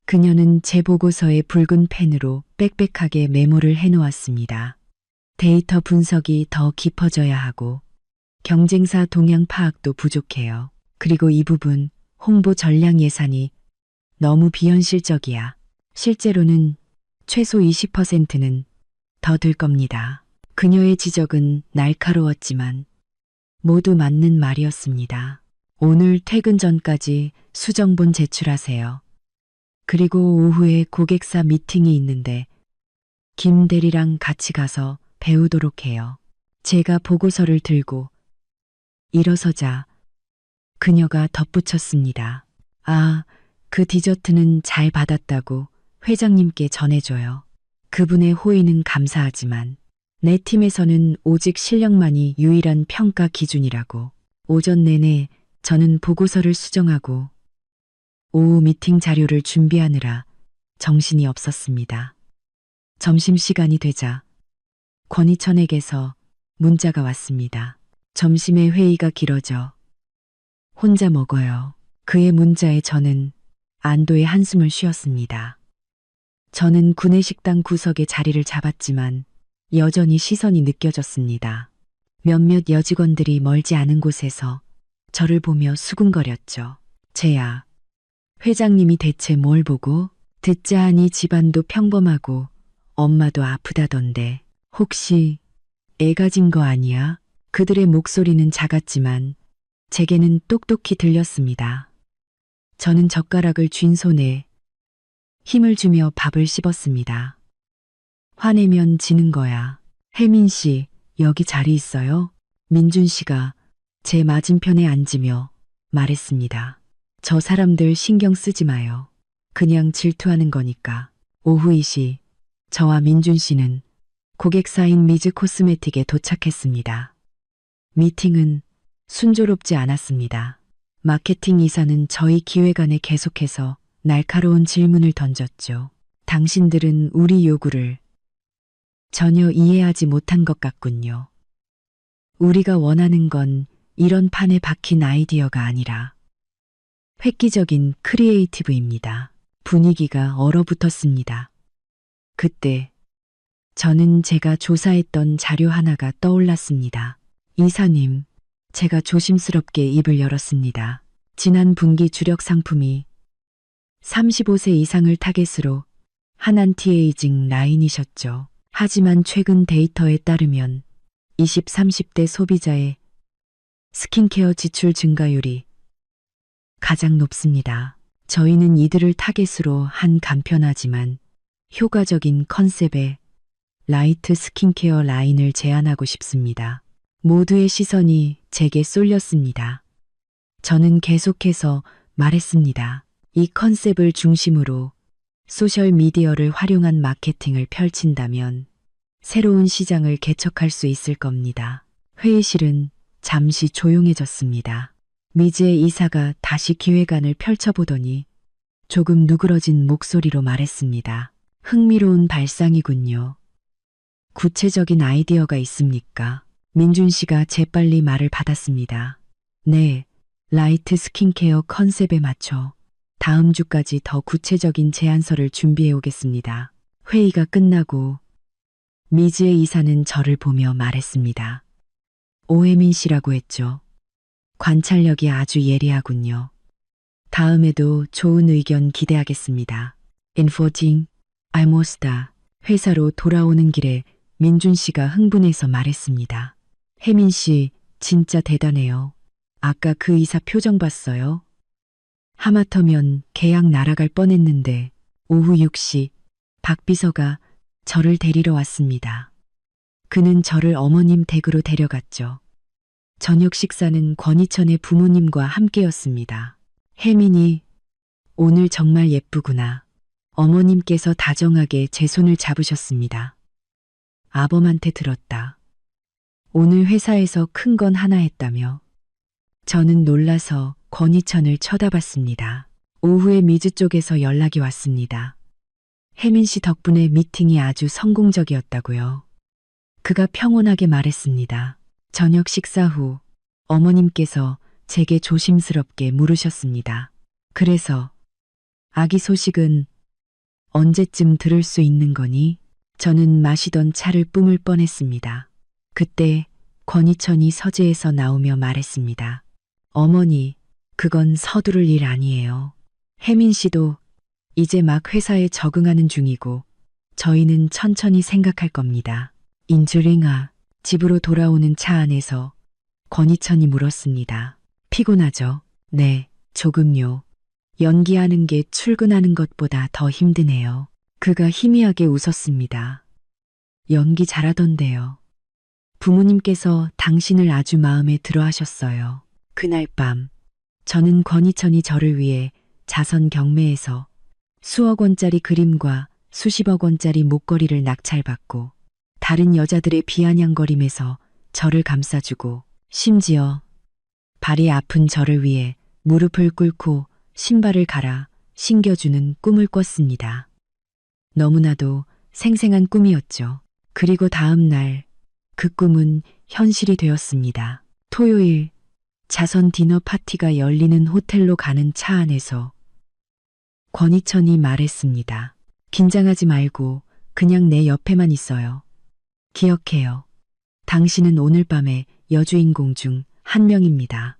그녀는 제 보고서에 붉은 펜으로 빽빽하게 메모를 해놓았습니다. 데이터 분석이 더 깊어져야 하고 경쟁사 동향 파악도 부족해요. 그리고 이 부분 홍보 전략 예산이 너무 비현실적이야. 실제로는 최소 20%는 더 들 겁니다. 그녀의 지적은 날카로웠지만 모두 맞는 말이었습니다. 오늘 퇴근 전까지 수정본 제출하세요. 그리고 오후에 고객사 미팅이 있는데 김 대리랑 같이 가서 배우도록 해요. 제가 보고서를 들고 일어서자 그녀가 덧붙였습니다. 아, 그 디저트는 잘 받았다고 회장님께 전해줘요. 그분의 호의는 감사하지만 내 팀에서는 오직 실력만이 유일한 평가 기준이라고. 오전 내내 저는 보고서를 수정하고 오후 미팅 자료를 준비하느라 정신이 없었습니다. 점심시간이 되자 권희천에게서 문자가 왔습니다. 점심에 회의가 길어져 혼자 먹어요. 그의 문자에 저는 안도의 한숨을 쉬었습니다. 저는 구내식당 구석에 자리를 잡았지만 여전히 시선이 느껴졌습니다. 몇몇 여직원들이 멀지 않은 곳에서 저를 보며 수군거렸죠. 쟤야, 회장님이 대체 뭘 보고? 듣자 하니 집안도 평범하고 엄마도 아프다던데 혹시 애 가진 거 아니야? 그들의 목소리는 작았지만 제게는 똑똑히 들렸습니다. 저는 젓가락을 쥔 손에 힘을 주며 밥을 씹었습니다. 화내면 지는 거야. 혜민 씨, 여기 자리 있어요? 민준 씨가 제 맞은편에 앉으며 말했습니다. 저 사람들 신경 쓰지 마요. 그냥 질투하는 거니까. 오후 2시, 저와 민준 씨는 고객사인 미즈 코스메틱에 도착했습니다. 미팅은 순조롭지 않았습니다. 마케팅 이사는 저희 기획안에 계속해서 날카로운 질문을 던졌죠. 당신들은 우리 요구를 전혀 이해하지 못한 것 같군요. 우리가 원하는 건 이런 판에 박힌 아이디어가 아니라 획기적인 크리에이티브입니다. 분위기가 얼어붙었습니다. 그때 저는 제가 조사했던 자료 하나가 떠올랐습니다. 이사님, 제가 조심스럽게 입을 열었습니다. 지난 분기 주력 상품이 35세 이상을 타겟으로 한 안티에이징 라인이셨죠. 하지만 최근 데이터에 따르면 20, 30대 소비자의 스킨케어 지출 증가율이 가장 높습니다. 저희는 이들을 타겟으로 한 간편하지만 효과적인 컨셉의 라이트 스킨케어 라인을 제안하고 싶습니다. 모두의 시선이 제게 쏠렸습니다. 저는 계속해서 말했습니다. 이 컨셉을 중심으로 소셜미디어를 활용한 마케팅을 펼친다면 새로운 시장을 개척할 수 있을 겁니다. 회의실은 잠시 조용해졌습니다. 미즈의 이사가 다시 기획안을 펼쳐보더니 조금 누그러진 목소리로 말했습니다. 흥미로운 발상이군요. 구체적인 아이디어가 있습니까? 민준 씨가 재빨리 말을 받았습니다. 네, 라이트 스킨케어 컨셉에 맞춰 다음 주까지 더 구체적인 제안서를 준비해 오겠습니다. 회의가 끝나고 미즈의 이사는 저를 보며 말했습니다. 오혜민 씨라고 했죠. 관찰력이 아주 예리하군요. 다음에도 좋은 의견 기대하겠습니다. 인포팅, 알모스다. 회사로 돌아오는 길에 민준 씨가 흥분해서 말했습니다. 혜민 씨, 진짜 대단해요. 아까 그 이사 표정 봤어요? 하마터면 계약 날아갈 뻔했는데 오후 6시 박 비서가 저를 데리러 왔습니다. 그는 저를 어머님 댁으로 데려갔죠. 저녁 식사는 권희천의 부모님과 함께였습니다. 혜민이 오늘 정말 예쁘구나. 어머님께서 다정하게 제 손을 잡으셨습니다. 아범한테 들었다. 오늘 회사에서 큰 건 하나 했다며. 저는 놀라서 권희천을 쳐다봤습니다. 오후에 미즈 쪽에서 연락이 왔습니다. 혜민 씨 덕분에 미팅이 아주 성공적이었다고요. 그가 평온하게 말했습니다. 저녁 식사 후 어머님께서 제게 조심스럽게 물으셨습니다. 그래서 아기 소식은 언제쯤 들을 수 있는 거니? 저는 마시던 차를 뿜을 뻔했습니다. 그때 권희천이 서재에서 나오며 말했습니다. 어머니, 그건 서두를 일 아니에요. 혜민 씨도 이제 막 회사에 적응하는 중이고 저희는 천천히 생각할 겁니다. 인주링아, 집으로 돌아오는 차 안에서 권희천이 물었습니다. 피곤하죠? 네, 조금요. 연기하는 게 출근하는 것보다 더 힘드네요. 그가 희미하게 웃었습니다. 연기 잘하던데요. 부모님께서 당신을 아주 마음에 들어 하셨어요. 그날 밤, 저는 권희천이 저를 위해 자선 경매에서 수억 원짜리 그림과 수십억 원짜리 목걸이를 낙찰받고 다른 여자들의 비아냥거림에서 저를 감싸주고 심지어 발이 아픈 저를 위해 무릎을 꿇고 신발을 갈아 신겨주는 꿈을 꿨습니다. 너무나도 생생한 꿈이었죠. 그리고 다음 날 그 꿈은 현실이 되었습니다. 토요일 자선 디너 파티가 열리는 호텔로 가는 차 안에서 권희천이 말했습니다. 긴장하지 말고 그냥 내 옆에만 있어요. 기억해요. 당신은 오늘 밤의 여주인공 중 한 명입니다.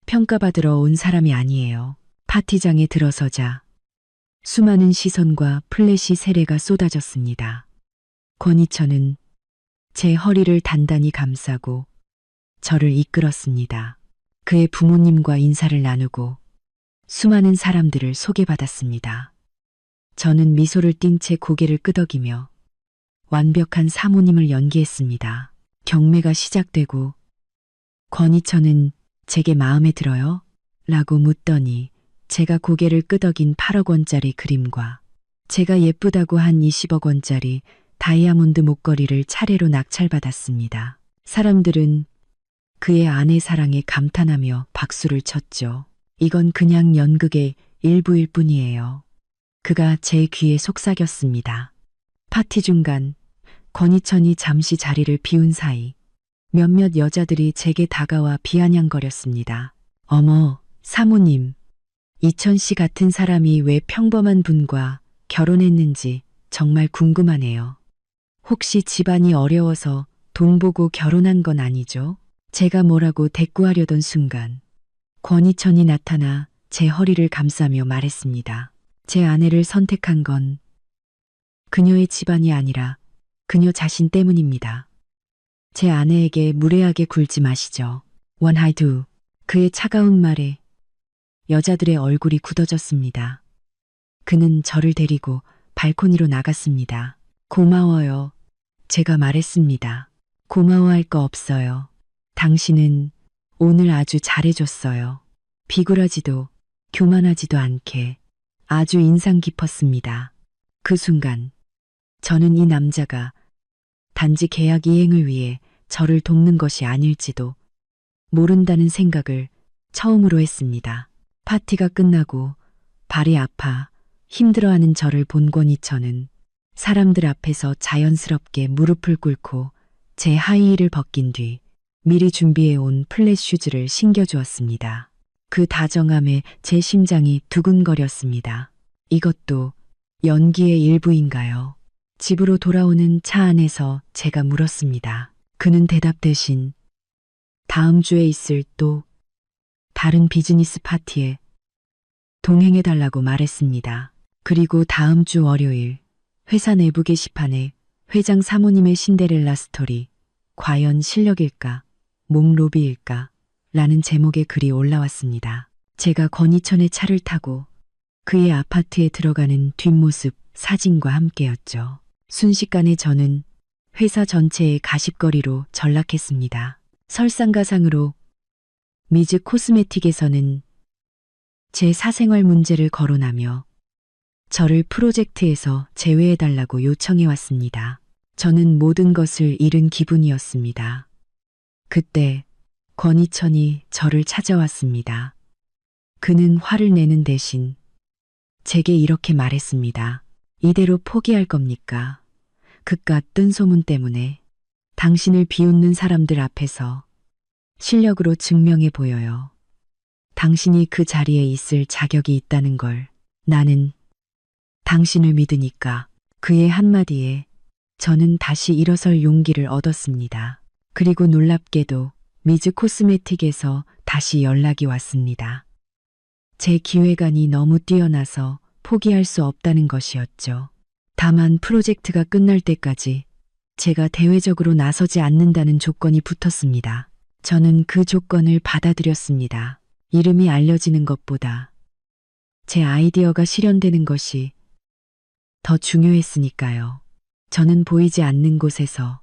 평가받으러 온 사람이 아니에요. 파티장에 들어서자 수많은 시선과 플래시 세례가 쏟아졌습니다. 권희천은 제 허리를 단단히 감싸고 저를 이끌었습니다. 그의 부모님과 인사를 나누고 수많은 사람들을 소개받았습니다. 저는 미소를 띤 채 고개를 끄덕이며 완벽한 사모님을 연기했습니다. 경매가 시작되고 권희천은 제게 마음에 들어요? 라고 묻더니 제가 고개를 끄덕인 8억 원짜리 그림과 제가 예쁘다고 한 20억 원짜리 다이아몬드 목걸이를 차례로 낙찰받았습니다. 사람들은 그의 아내 사랑에 감탄하며 박수를 쳤죠. 이건 그냥 연극의 일부일 뿐이에요. 그가 제 귀에 속삭였습니다. 파티 중간 권희천이 잠시 자리를 비운 사이 몇몇 여자들이 제게 다가와 비아냥거렸습니다. 어머, 사모님. 이천 씨 같은 사람이 왜 평범한 분과 결혼했는지 정말 궁금하네요. 혹시 집안이 어려워서 돈 보고 결혼한 건 아니죠? 제가 뭐라고 대꾸하려던 순간 권희천이 나타나 제 허리를 감싸며 말했습니다. 제 아내를 선택한 건 그녀의 집안이 아니라 그녀 자신 때문입니다. 제 아내에게 무례하게 굴지 마시죠. 원하이두. 그의 차가운 말에 여자들의 얼굴이 굳어졌습니다. 그는 저를 데리고 발코니로 나갔습니다. 고마워요. 제가 말했습니다. 고마워할 거 없어요. 당신은 오늘 아주 잘해줬어요. 비굴하지도 교만하지도 않게 아주 인상 깊었습니다. 그 순간 저는 이 남자가 단지 계약 이행을 위해 저를 돕는 것이 아닐지도 모른다는 생각을 처음으로 했습니다. 파티가 끝나고 발이 아파 힘들어하는 저를 본 권희천은 사람들 앞에서 자연스럽게 무릎을 꿇고 제 하이힐을 벗긴 뒤 미리 준비해온 플랫 슈즈를 신겨주었습니다. 그 다정함에 제 심장이 두근거렸습니다. 이것도 연기의 일부인가요? 집으로 돌아오는 차 안에서 제가 물었습니다. 그는 대답 대신 다음 주에 있을 또 다른 비즈니스 파티에 동행해달라고 말했습니다. 그리고 다음 주 월요일 회사 내부 게시판에 회장 사모님의 신데렐라 스토리, 과연 실력일까, 몸로비일까 라는 제목의 글이 올라왔습니다. 제가 권희천의 차를 타고 그의 아파트에 들어가는 뒷모습 사진과 함께였죠. 순식간에 저는 회사 전체의 가십거리로 전락했습니다. 설상가상으로 미즈 코스메틱에서는 제 사생활 문제를 거론하며 저를 프로젝트에서 제외해달라고 요청해왔습니다. 저는 모든 것을 잃은 기분이었습니다. 그때 권희천이 저를 찾아왔습니다. 그는 화를 내는 대신 제게 이렇게 말했습니다. 이대로 포기할 겁니까? 그깟 뜬 소문 때문에 당신을 비웃는 사람들 앞에서 실력으로 증명해 보여요. 당신이 그 자리에 있을 자격이 있다는 걸. 나는 당신을 믿으니까. 그의 한마디에 저는 다시 일어설 용기를 얻었습니다. 그리고 놀랍게도 미즈 코스메틱에서 다시 연락이 왔습니다. 제 기획안이 너무 뛰어나서 포기할 수 없다는 것이었죠. 다만 프로젝트가 끝날 때까지 제가 대외적으로 나서지 않는다는 조건이 붙었습니다. 저는 그 조건을 받아들였습니다. 이름이 알려지는 것보다 제 아이디어가 실현되는 것이 더 중요했으니까요. 저는 보이지 않는 곳에서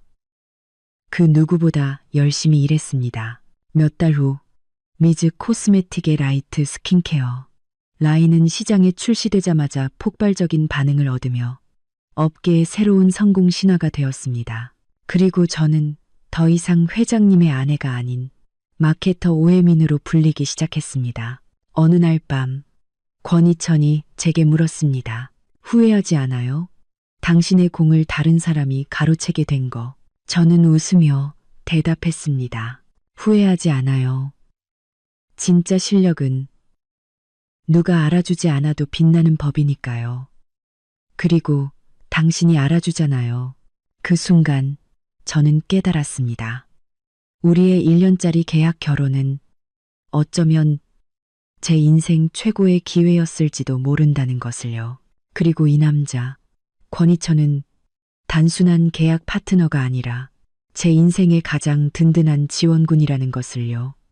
그 누구보다 열심히 일했습니다. 몇 달 후 미즈 코스메틱의 라이트 스킨케어 라인은 시장에 출시되자마자 폭발적인 반응을 얻으며 업계의 새로운 성공 신화가 되었습니다. 그리고 저는 더 이상 회장님의 아내가 아닌 마케터 오해민으로 불리기 시작했습니다. 어느 날 밤 권희천이 제게 물었습니다. 후회하지 않아요? 당신의 공을 다른 사람이 가로채게 된 거. 저는 웃으며 대답했습니다. 후회하지 않아요. 진짜 실력은 누가 알아주지 않아도 빛나는 법이니까요. 그리고 당신이 알아주잖아요. 그 순간 저는 깨달았습니다. 우리의 1년짜리 계약 결혼은 어쩌면 제 인생 최고의 기회였을지도 모른다는 것을요. 그리고 이 남자, 권희천은 단순한 계약 파트너가 아니라 제 인생의 가장 든든한 지원군이라는 것을요.